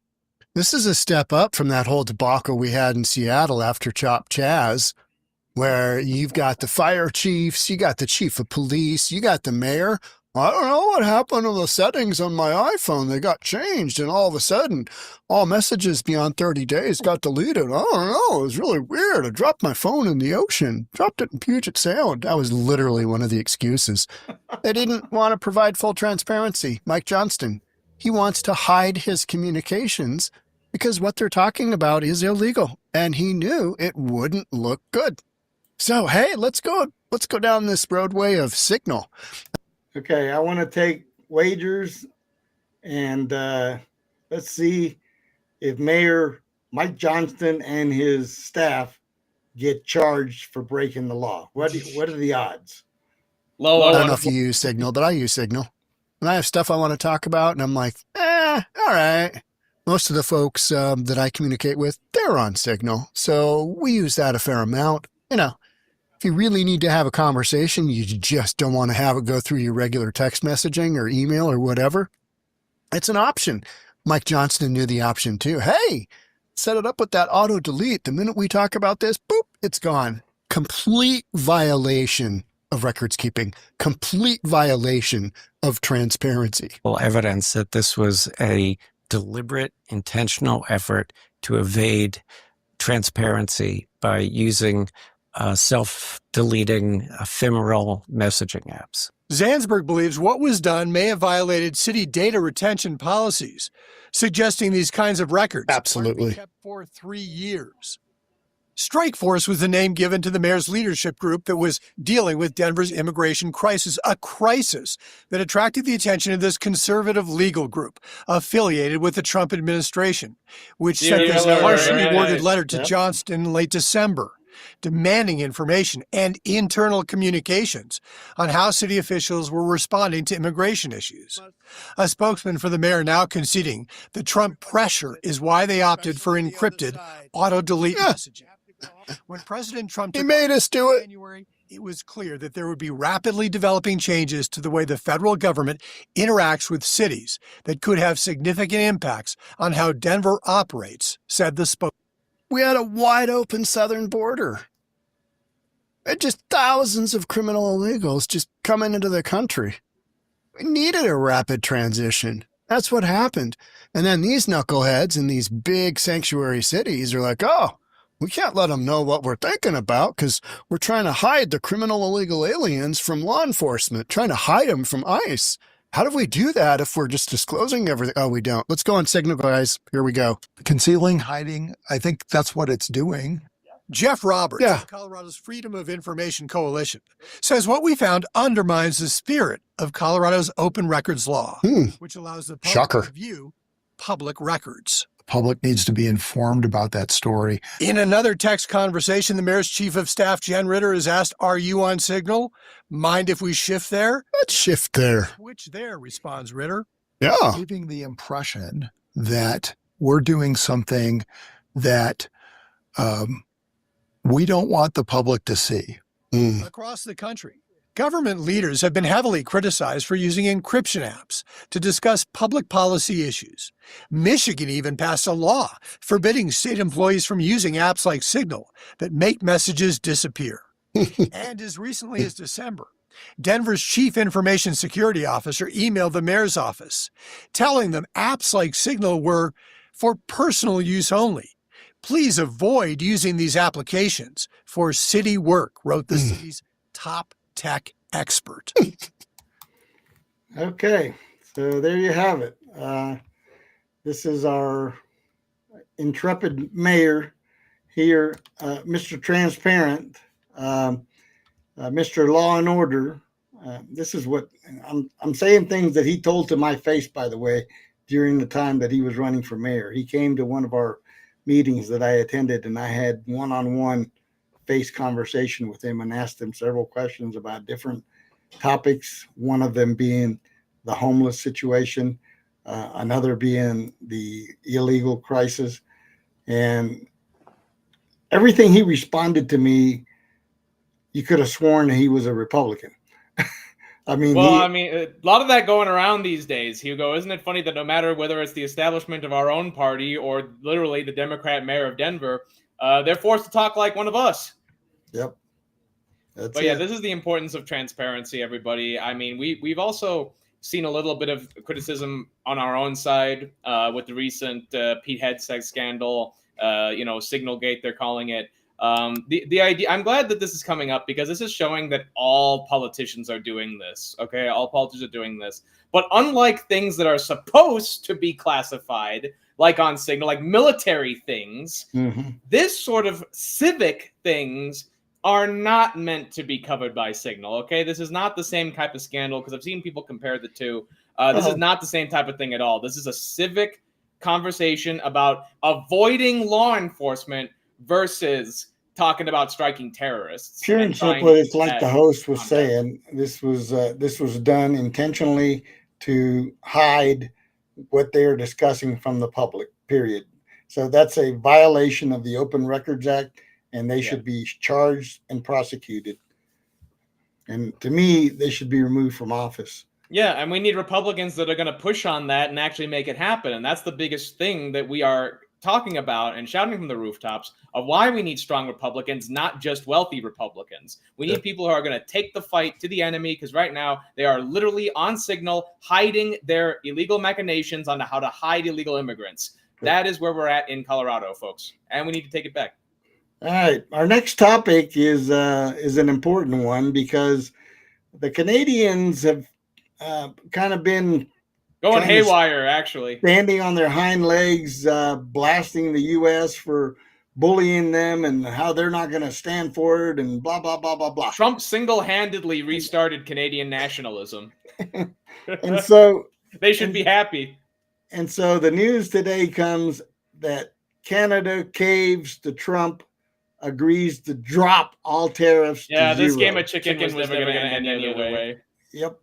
This is a step up from that whole debacle we had in Seattle after Chop Chaz, where you've got the fire chiefs, you got the chief of police, you got the mayor. I don't know what happened to the settings on my iPhone. They got changed, and all of a sudden, all messages beyond 30 days got deleted. I don't know. It was really weird. I dropped my phone in the ocean, dropped it in Puget Sound. That was literally one of the excuses. They didn't want to provide full transparency. Mike Johnston, he wants to hide his communications because what they're talking about is illegal, and he knew it wouldn't look good. So, hey, let's go down this roadway of Signal. Okay, I want to take wagers, and let's see if Mayor Mike Johnston and his staff get charged for breaking the law. What are the odds? Low. I don't know if you use Signal, but I use Signal. And I have stuff I want to talk about, and I'm like, all right. Most of the folks that I communicate with, they're on Signal. So we use that a fair amount. You know, if you really need to have a conversation, you just don't want to have it go through your regular text messaging or email or whatever. It's an option. Mike Johnston knew the option too. Hey, set it up with that auto delete. The minute we talk about this, boop, it's gone. Complete violation of records keeping, complete violation of transparency. Well, evidence that this was a deliberate, intentional effort to evade transparency by using self-deleting ephemeral messaging apps. Zansberg believes what was done may have violated city data retention policies, suggesting these kinds of records absolutely kept for 3 years. Strikeforce was the name given to the mayor's leadership group that was dealing with Denver's immigration crisis, a crisis that attracted the attention of this conservative legal group affiliated with the Trump administration, which sent this harshly worded letter to Johnston in late December, demanding information and internal communications on how city officials were responding to immigration issues. A spokesman for the mayor now conceding the Trump pressure is why they opted for encrypted auto-delete messaging. When President Trump he made us do it. January, it was clear that there would be rapidly developing changes to the way the federal government interacts with cities that could have significant impacts on how Denver operates, said the spokesman. We had a wide open southern border. And just thousands of criminal illegals just coming into the country. We needed a rapid transition. That's what happened. And then these knuckleheads in these big sanctuary cities are like, oh, we can't let them know what we're thinking about because we're trying to hide the criminal illegal aliens from law enforcement, trying to hide them from ICE. How do we do that if we're just disclosing everything? Oh, we don't. Let's go on Signal, guys. Here we go. Concealing, hiding, I think that's what it's doing. Jeff Roberts of Colorado's Freedom of Information Coalition says what we found undermines the spirit of Colorado's open records law, which allows the public to view public records. Public needs to be informed about that story. In another text conversation, the mayor's chief of staff, Jen Ritter, is asked, are you on Signal? Mind if we shift there? Let's shift there. Switch there, responds Ritter. Yeah. Giving the impression that we're doing something that we don't want the public to see. Across the country, government leaders have been heavily criticized for using encryption apps to discuss public policy issues. Michigan even passed a law forbidding state employees from using apps like Signal that make messages disappear. And as recently as December, Denver's chief information security officer emailed the mayor's office, telling them apps like Signal were for personal use only. Please avoid using these applications for city work, wrote the city's top tech expert. Okay, so there you have it. This is our intrepid mayor here, Mr. Transparent, Mr. Law and Order. This is what I'm saying, things that he told to my face, by the way, during the time that he was running for mayor. He came to one of our meetings that I attended, and I had one-on-one face conversation with him and asked him several questions about different topics, one of them being the homeless situation, another being the illegal crisis. And everything he responded to me, you could have sworn he was a Republican. I mean, a lot of that going around these days, Hugo. Isn't it funny that no matter whether it's the establishment of our own party or literally the Democrat mayor of Denver, they're forced to talk like one of us. Yep. But yeah, this is the importance of transparency, everybody. I mean, we've also seen a little bit of criticism on our own side with the recent Pete Hegseth scandal, Signalgate, they're calling it. The idea, I'm glad that this is coming up because this is showing that all politicians are doing this. Okay, all politicians are doing this. But unlike things that are supposed to be classified, like on Signal, like military things, this sort of civic things are not meant to be covered by Signal. Okay, this is not the same type of scandal because I've seen people compare the two. This is not the same type of thing at all. This is a civic conversation about avoiding law enforcement versus talking about striking terrorists. Pure and simple, it's like the host was saying. This was done intentionally to hide what they are discussing from the public. Period. So that's a violation of the Open Records Act, and they should be charged and prosecuted. And to me, they should be removed from office. Yeah, and we need Republicans that are going to push on that and actually make it happen. And that's the biggest thing that we are talking about and shouting from the rooftops of why we need strong Republicans, not just wealthy Republicans. We need people who are going to take the fight to the enemy, because right now they are literally on Signal hiding their illegal machinations on how to hide illegal immigrants. That is where we're at in Colorado, folks, and we need to take it back. All right, our next topic is an important one because the Canadians have kind of been going haywire, actually. Standing on their hind legs, blasting the U.S. for bullying them and how they're not going to stand for it and blah, blah, blah, blah, blah. Trump single-handedly restarted Canadian nationalism. And so... they should be happy. And so the news today comes that Canada caves to Trump, agrees to drop all tariffs to zero. This game of chicken was never going to end any other way. Yep.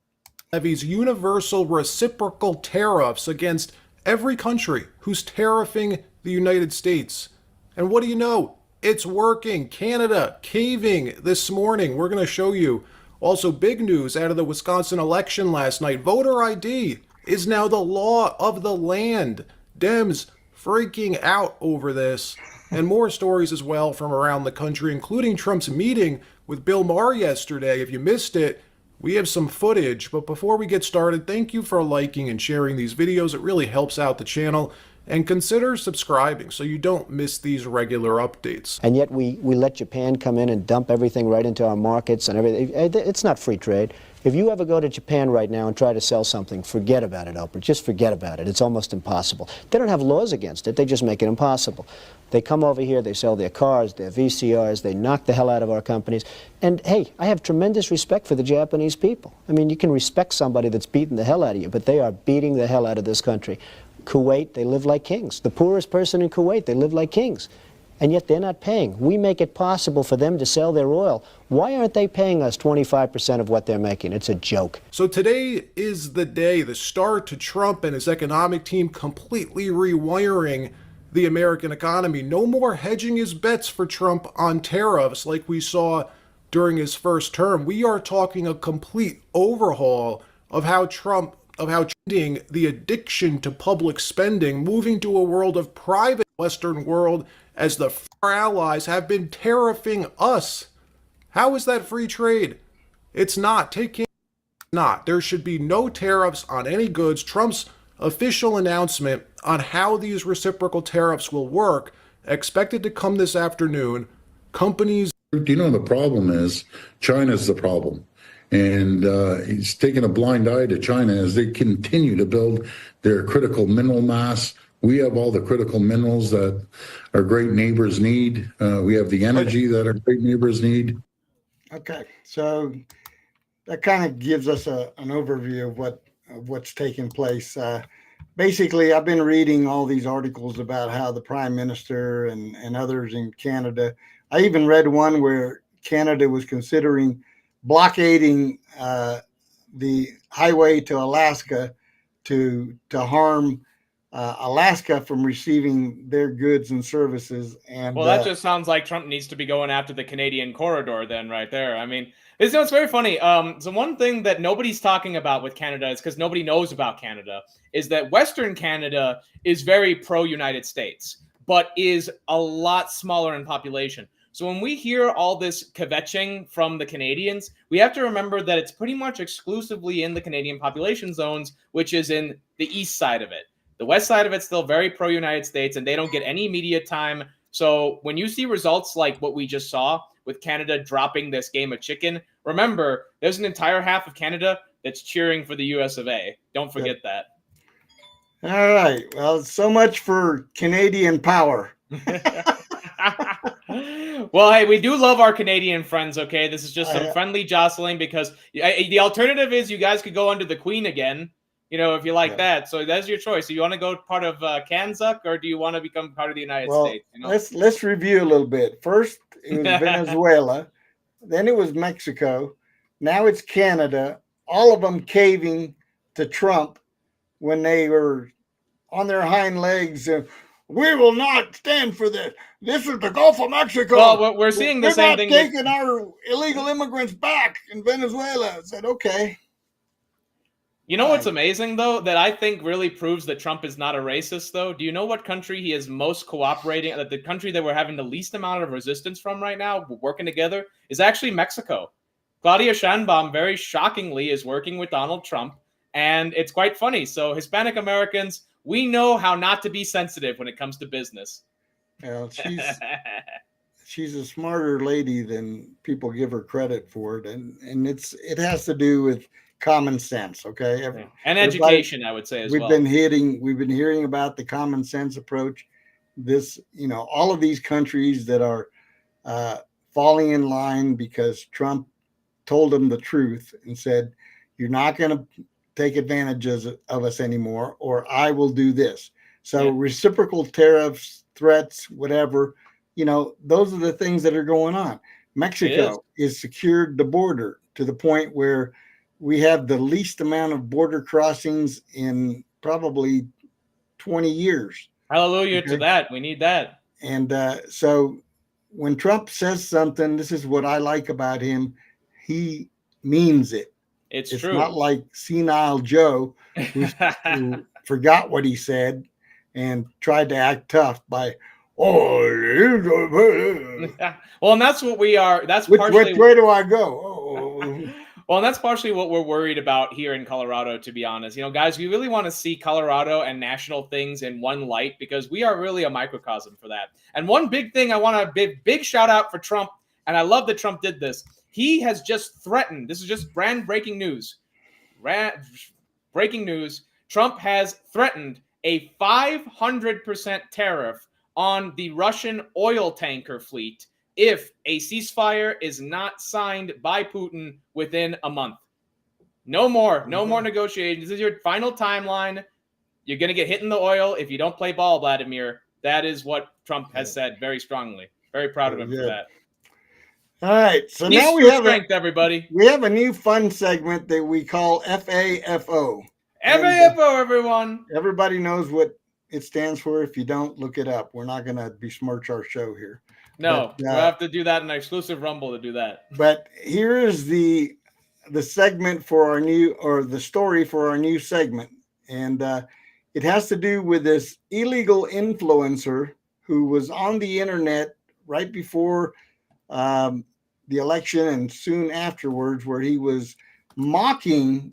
Levies universal reciprocal tariffs against every country who's tariffing the United States. And what do you know? It's working. Canada caving this morning. We're going to show you. Also, big news out of the Wisconsin election last night. Voter ID is now the law of the land. Dems freaking out over this. And more stories as well from around the country, including Trump's meeting with Bill Maher yesterday. If you missed it, we have some footage, but before we get started, thank you for liking and sharing these videos. It really helps out the channel. And consider subscribing so you don't miss these regular updates. And yet we let Japan come in and dump everything right into our markets and everything. It's not free trade. If you ever go to Japan right now and try to sell something, forget about it, Oprah. Just forget about it. It's almost impossible. They don't have laws against it. They just make it impossible. They come over here, they sell their cars, their VCRs, they knock the hell out of our companies. And hey, I have tremendous respect for the Japanese people. I mean, you can respect somebody that's beating the hell out of you, but they are beating the hell out of this country. Kuwait, they live like kings. The poorest person in Kuwait, they live like kings. And yet they're not paying. We make it possible for them to sell their oil. Why aren't they paying us 25% of what they're making? It's a joke. So today is the day, the start to Trump and his economic team completely rewiring the American economy. No more hedging his bets for Trump on tariffs like we saw during his first term. We are talking a complete overhaul of how treating the addiction to public spending, moving to a world of private Western world as the far allies have been tariffing us. How is that free trade? It's not. Take care. It's not. There should be no tariffs on any goods. Trump's official announcement on how these reciprocal tariffs will work, expected to come this afternoon. Companies... You know, the problem is China's the problem. And he's taking a blind eye to China as they continue to build their critical mineral mass, We have all the critical minerals that our great neighbors need. We have the energy that our great neighbors need. Okay, so that kind of gives us an overview of what's taking place. Basically, I've been reading all these articles about how the Prime Minister and others in Canada. I even read one where Canada was considering blockading the highway to Alaska to harm Alaska from receiving their goods and services. And well, that just sounds like Trump needs to be going after the Canadian corridor then right there. I mean, it's very funny. So one thing that nobody's talking about with Canada is because nobody knows about Canada is that Western Canada is very pro-United States, but is a lot smaller in population. So when we hear all this kvetching from the Canadians, we have to remember that it's pretty much exclusively in the Canadian population zones, which is in the east side of it. The west side of it's still very pro-United States, and they don't get any media time. So when you see results like what we just saw with Canada dropping this game of chicken, remember, there's an entire half of Canada that's cheering for the US of A. Don't forget that. All right. Well, so much for Canadian power. Well, hey, we do love our Canadian friends, okay? This is just some friendly jostling because the alternative is you guys could go under the Queen again. If you like that. So that's your choice. Do you want to go part of Kanzuk or do you want to become part of the United States? Let's review a little bit. First, it was Venezuela. Then it was Mexico. Now it's Canada. All of them caving to Trump when they were on their hind legs. We will not stand for this. This is the Gulf of Mexico. Well, we're seeing the same thing. We're not taking our illegal immigrants back in Venezuela. I said, okay. You know what's amazing, though, that I think really proves that Trump is not a racist, though? Do you know what country he is most cooperating, that the country that we're having the least amount of resistance from right now, working together, is actually Mexico. Claudia Sheinbaum, very shockingly, is working with Donald Trump, and it's quite funny. So Hispanic Americans, we know how not to be sensitive when it comes to business. Well, she's a smarter lady than people give her credit for it, and it has to do with common sense, okay, and education. I would say as well. We've been hearing about the common sense approach. This, all of these countries that are falling in line because Trump told them the truth and said, "You're not going to take advantage of us anymore, or I will do this." So reciprocal tariffs, threats, whatever, those are the things that are going on. Mexico is secured the border to the point where we have the least amount of border crossings in probably 20 years. Hallelujah to that. We need that. And so when Trump says something, this is what I like about him. He means it. It's true. It's not like senile Joe who forgot what he said and tried to act tough by, well, and that's what we are. That's partially where do I go? Well, and that's partially what we're worried about here in Colorado, to be honest. Guys, we really want to see Colorado and national things in one light because we are really a microcosm for that. And one big thing I want to big shout out for Trump, and I love that Trump did this. He has just threatened, this is just brand breaking news. Breaking news, Trump has threatened a 500% tariff on the Russian oil tanker fleet if a ceasefire is not signed by Putin within a month. No more negotiations. This is your final timeline. You're going to get hit in the oil if you don't play ball, Vladimir. That is what Trump has said very strongly. Very proud of him for that. All right. So Peace now we have everybody. We have a new fun segment that we call FAFO. FAFO, everyone. Everybody knows what it stands for. If you don't, look it up. We're not going to besmirch our show here. No, we'll have to do that in an exclusive Rumble to do that. But here is the segment for our new, or the story for our new segment. And it has to do with this illegal influencer who was on the internet right before the election and soon afterwards, where he was mocking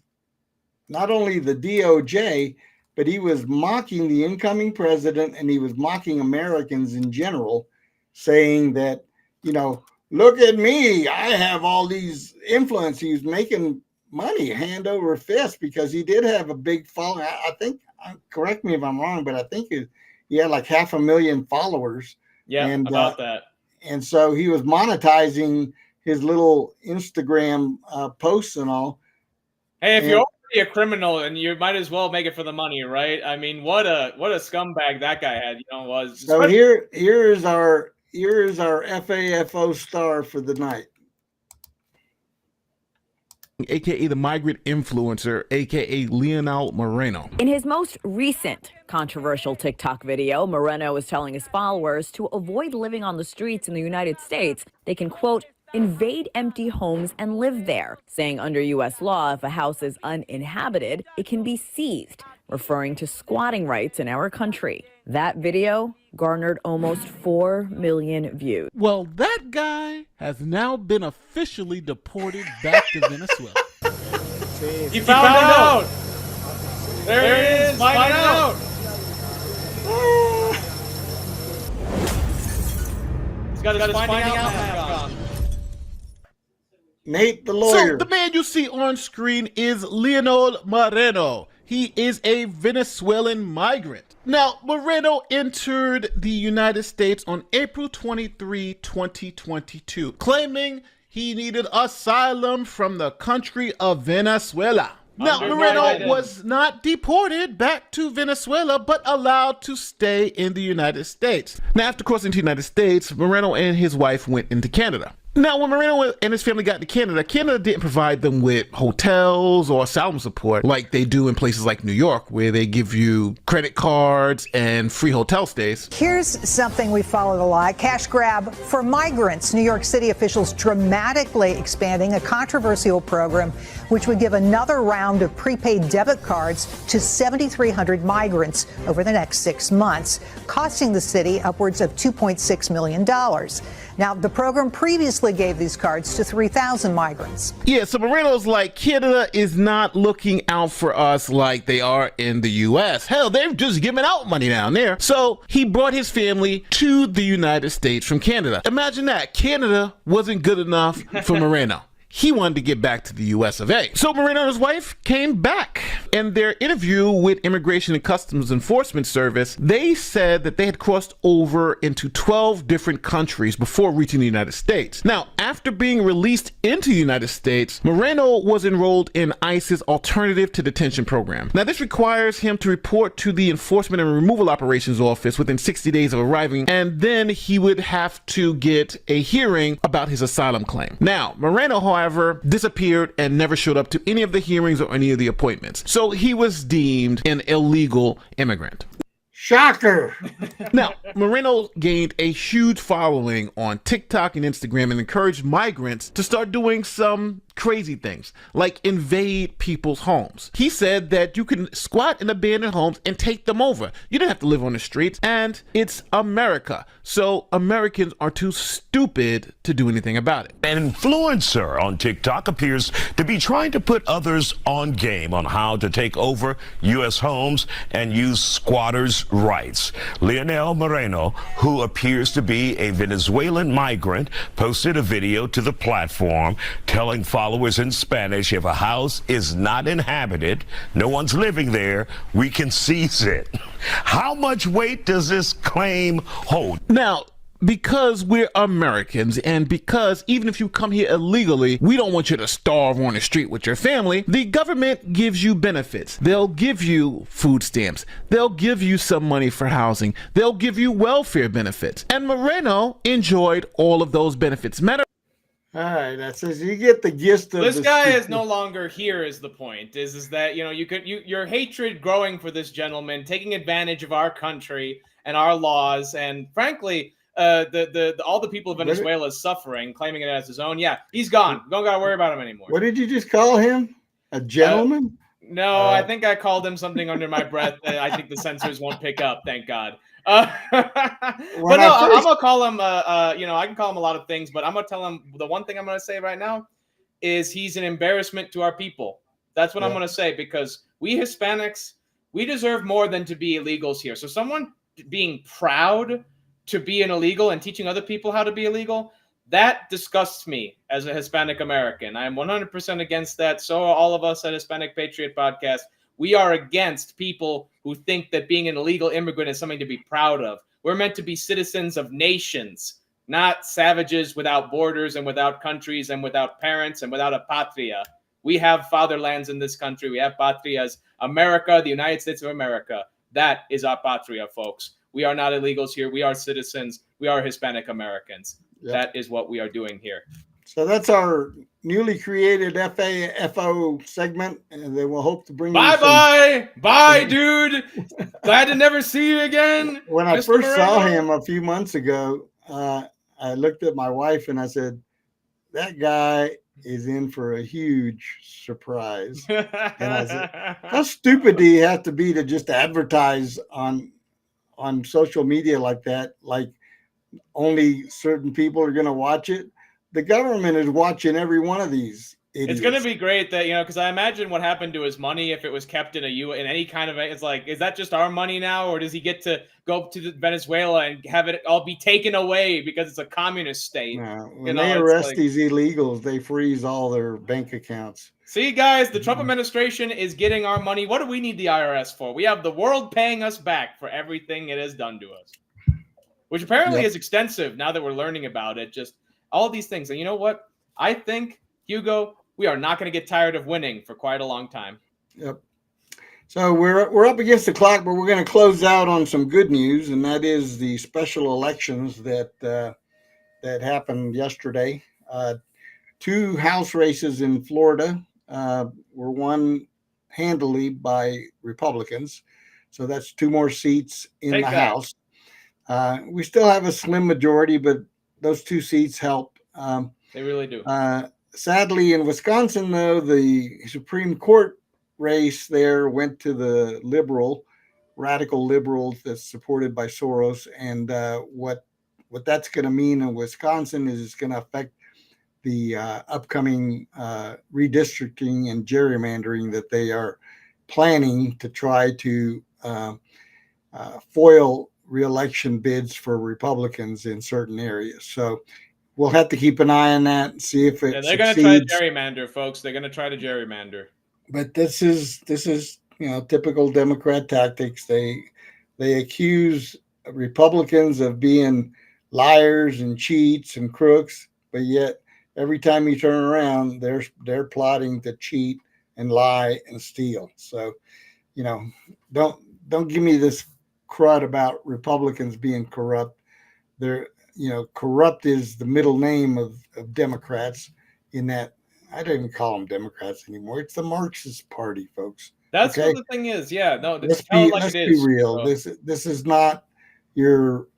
not only the DOJ, but he was mocking the incoming president, and he was mocking Americans in general, saying that, look at me, I have all these influence. He was making money hand over fist because he did have a big following. I correct me if I'm wrong, but I think he had like 500,000 followers. Yeah, and, about that. And so he was monetizing his little Instagram posts and all. Hey, if you're already a criminal, and you might as well make it for the money, right? I mean, what a scumbag that guy had, was. So here is our FAFO star for the night. AKA the migrant influencer, AKA Leonel Moreno. In his most recent controversial TikTok video, Moreno is telling his followers to avoid living on the streets in the United States. They can, quote, invade empty homes and live there, saying under U.S. law, if a house is uninhabited, it can be seized, referring to squatting rights in our country. That video garnered almost 4 million views. Well, that guy has now been officially deported back to Venezuela. He found out! There he is! Find out! He's got his finding out hat on. Nate, the lawyer. So the man you see on screen is Leonel Moreno. He is a Venezuelan migrant. Now, Moreno entered the United States on April 23, 2022, claiming he needed asylum from the country of Venezuela. Now, Moreno was not deported back to Venezuela, but allowed to stay in the United States. Now, after crossing to the United States, Moreno and his wife went into Canada. Now, when Moreno and his family got to Canada, Canada didn't provide them with hotels or asylum support like they do in places like New York, where they give you credit cards and free hotel stays. Here's something we followed a lot. Cash grab for migrants. New York City officials dramatically expanding a controversial program which would give another round of prepaid debit cards to 7,300 migrants over the next 6 months, costing the city upwards of $2.6 million. Now, the program previously gave these cards to 3,000 migrants. Yeah, so Moreno's like, Canada is not looking out for us like they are in the U.S. Hell, they've just given out money down there. So he brought his family to the United States from Canada. Imagine that. Canada wasn't good enough for Moreno. He wanted to get back to the US of A. So Moreno and his wife came back. In their interview with Immigration and Customs Enforcement Service, they said that they had crossed over into 12 different countries before reaching the United States. Now, after being released into the United States, Moreno was enrolled in ICE's Alternative to Detention program. Now, this requires him to report to the Enforcement and Removal Operations Office within 60 days of arriving, and then he would have to get a hearing about his asylum claim. Now, Moreno, however, disappeared and never showed up to any of the hearings or any of the appointments. So he was deemed an illegal immigrant. Shocker. Now, Moreno gained a huge following on TikTok and Instagram and encouraged migrants to start doing some crazy things, like invade people's homes. He said that you can squat in abandoned homes and take them over. You don't have to live on the streets, and it's America. So Americans are too stupid to do anything about it. An influencer on TikTok appears to be trying to put others on game on how to take over U.S. homes and use squatters' rights. Leonel Moreno, who appears to be a Venezuelan migrant, posted a video to the platform telling followers in Spanish, if a house is not inhabited, no one's living there, we can seize it. How much weight does this claim hold? Now, because we're Americans, and because even if you come here illegally, we don't want you to starve on the street with your family, the government gives you benefits. They'll give you food stamps. They'll give you some money for housing. They'll give you welfare benefits. And Moreno enjoyed all of those benefits. All right, that says you get the gist of this guy is no longer here. Is the point? Is that your hatred growing for this gentleman, taking advantage of our country and our laws, and frankly, all the people of Venezuela is suffering, claiming it as his own. Yeah, he's gone. We don't gotta worry about him anymore. What did you just call him? A gentleman? No, I think I called him something under my breath that I think the censors won't pick up. Thank God. But no, I'm gonna call him. I can call him a lot of things, but I'm gonna tell him the one thing I'm gonna say right now is he's an embarrassment to our people. That's what I'm gonna say, because we Hispanics, we deserve more than to be illegals here. So someone being proud to be an illegal and teaching other people how to be illegal, that disgusts me as a Hispanic American. I am 100% against that. So are all of us at Hispanic Patriot Podcast. We are against people who think that being an illegal immigrant is something to be proud of. We're meant to be citizens of nations, not savages without borders and without countries and without parents and without a patria. We have fatherlands in this country. We have patrias. America, the United States of America, that is our patria, folks. We are not illegals here. We are citizens. We are Hispanic Americans. Yep. That is what we are doing here. So that's our newly created FAFO segment, and then we'll hope to bring Bye, dude. Glad to never see you again. When I first saw him a few months ago, I looked at my wife and I said, that guy is in for a huge surprise. And I said, how stupid do you have to be to just advertise on social media like that? Like only certain people are going to watch it. The government is watching every one of these idiots. It's going to be great that, because I imagine what happened to his money if it was kept in in any kind of, it's like, is that just our money now? Or does he get to go to Venezuela and have it all be taken away because it's a communist state? When they arrest these illegals, they freeze all their bank accounts. See, guys, the Trump administration is getting our money. What do we need the IRS for? We have the world paying us back for everything it has done to us, which apparently is extensive now that we're learning about it. Just all these things. And you know what? I think, Hugo, we are not going to get tired of winning for quite a long time. Yep. So we're up against the clock, but we're going to close out on some good news, and that is the special elections that happened yesterday. 2 House races in Florida were won handily by Republicans. So that's 2 more seats in the House. We still have a slim majority, but those 2 seats help. They really do. Sadly, in Wisconsin, though, the Supreme Court race there went to the radical liberals that's supported by Soros. And what that's going to mean in Wisconsin is it's going to affect the upcoming redistricting and gerrymandering that they are planning to try to foil reelection bids for Republicans in certain areas. So we'll have to keep an eye on that and see if it they're going to try to gerrymander, folks. They're going to try to gerrymander. But this is typical Democrat tactics. They accuse Republicans of being liars and cheats and crooks, but yet every time you turn around, they're plotting to cheat and lie and steal. So, don't give me this crud about Republicans being corrupt. They're, corrupt is the middle name of Democrats, in that I don't even call them Democrats anymore. It's the Marxist Party, folks. That's what the thing is. Yeah, no, let's be real. So. This is not your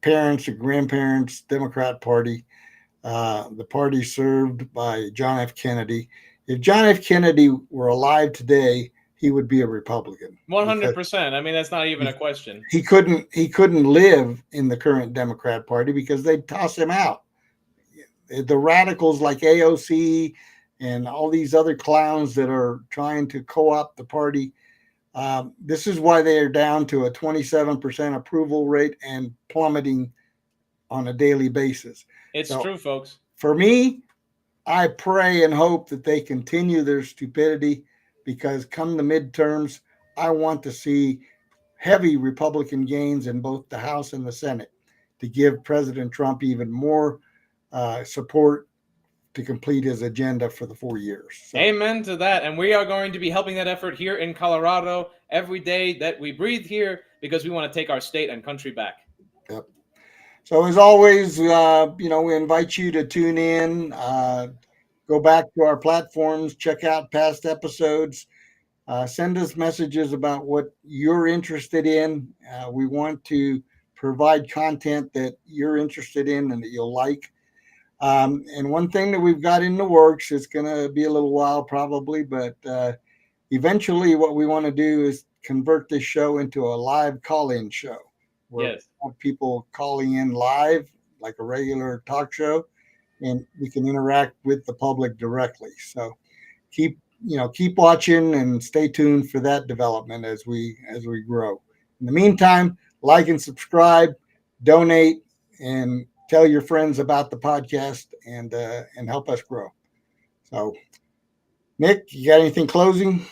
parents' or grandparents' Democrat Party. The party served by John F. Kennedy. If John F. Kennedy were alive today, he would be a Republican. 100%. I mean, that's not even a question. He couldn't live in the current Democrat Party because they'd toss him out. The radicals like AOC and all these other clowns that are trying to co-opt the party. This is why they are down to a 27% approval rate and plummeting on a daily basis. It's true, folks. For me, I pray and hope that they continue their stupidity, because come the midterms, I want to see heavy Republican gains in both the House and the Senate to give President Trump even more support to complete his agenda for the 4 years. So. Amen to that. And we are going to be helping that effort here in Colorado every day that we breathe here, because we want to take our state and country back. Yep. So as always, we invite you to tune in, go back to our platforms, check out past episodes, send us messages about what you're interested in. We want to provide content that you're interested in and that you'll like. And one thing that we've got in the works, it's going to be a little while probably, but eventually what we want to do is convert this show into a live call-in show where we have people calling in live like a regular talk show, and we can interact with the public directly. So keep watching and stay tuned for that development as we grow. In the meantime, like and subscribe, donate, and tell your friends about the podcast and help us grow. So, Nick, you got anything closing?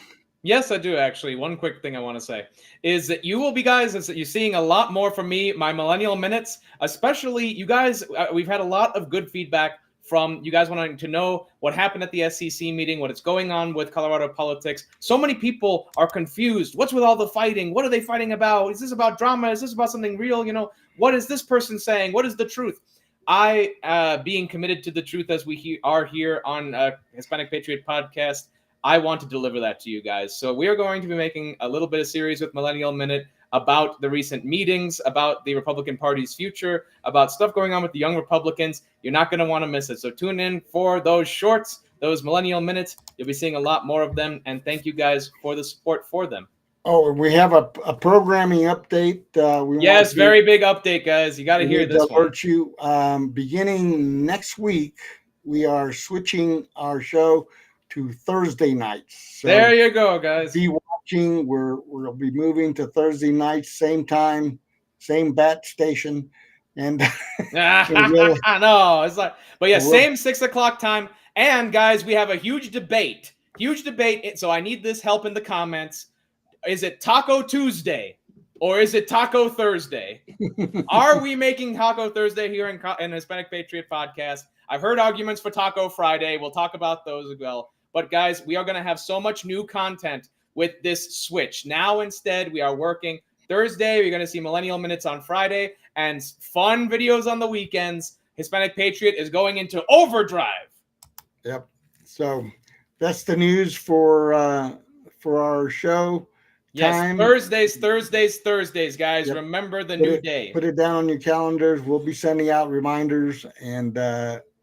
Yes, I do, actually. One quick thing I want to say is that you will be, guys, is that you're seeing a lot more from me, my Millennial Minutes, especially you guys. We've had a lot of good feedback from you guys wanting to know what happened at the SCC meeting, what is going on with Colorado politics. So many people are confused. What's with all the fighting? What are they fighting about? Is this about drama? Is this about something real? You know, what is this person saying? What is the truth? I, being committed to the truth as we are here on Hispanic Patriot podcast, I want to deliver that to you guys. So we are going to be making a little bit of series with Millennial Minute about the recent meetings, about the Republican Party's future, about stuff going on with the young Republicans. You're not going to want to miss it. So tune in for those shorts, those Millennial Minutes. You'll be seeing a lot more of them. And thank you guys for the support for them. Oh, we have a programming update. Yes, very big update, guys. You got to hear this one. Alert you. Beginning next week, we are switching our show to Thursday nights. So there you go, guys. Be watching. We'll be moving to Thursday nights, same time, same bat station, and no, it's like, but yeah, same 6 o'clock time. And guys, we have a huge debate. So I need this help in the comments. Is it Taco Tuesday or is it Taco Thursday? Are we making Taco Thursday here in Hispanic Patriot podcast? I've heard arguments for Taco Friday. We'll talk about those as well. But guys, we are going to have so much new content with this switch. Now, instead, we are working Thursday. We're going to see Millennial Minutes on Friday and fun videos on the weekends. Hispanic Patriot is going into overdrive. Yep. So that's the news for our show. Yes, time. Thursdays, guys. Yep. Remember the new day. Put it down on your calendars. We'll be sending out reminders, and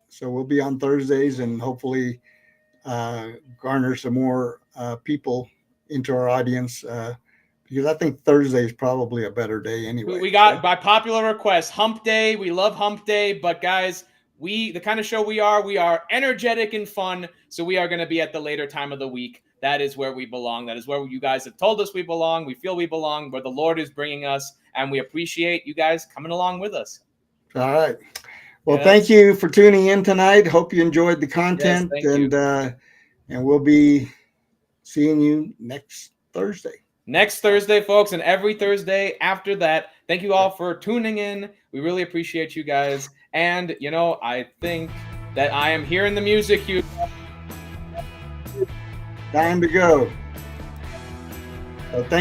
so we'll be on Thursdays, and hopefully garner some more people into our audience, because I think Thursday is probably a better day anyway. We got, by popular request, Hump Day. We love Hump Day, but guys, the kind of show we are energetic and fun, so we are going to be at the later time of the week. That is where we belong. That is where you guys have told us we belong. We feel we belong, where the Lord is bringing us, and we appreciate you guys coming along with us. All right. Well, Thank you for tuning in tonight. Hope you enjoyed the content, and we'll be seeing you next Thursday. Next Thursday, folks, and every Thursday after that. Thank you all for tuning in. We really appreciate you guys. And, I think that I am hearing the music, Hugo. Time to go. So thank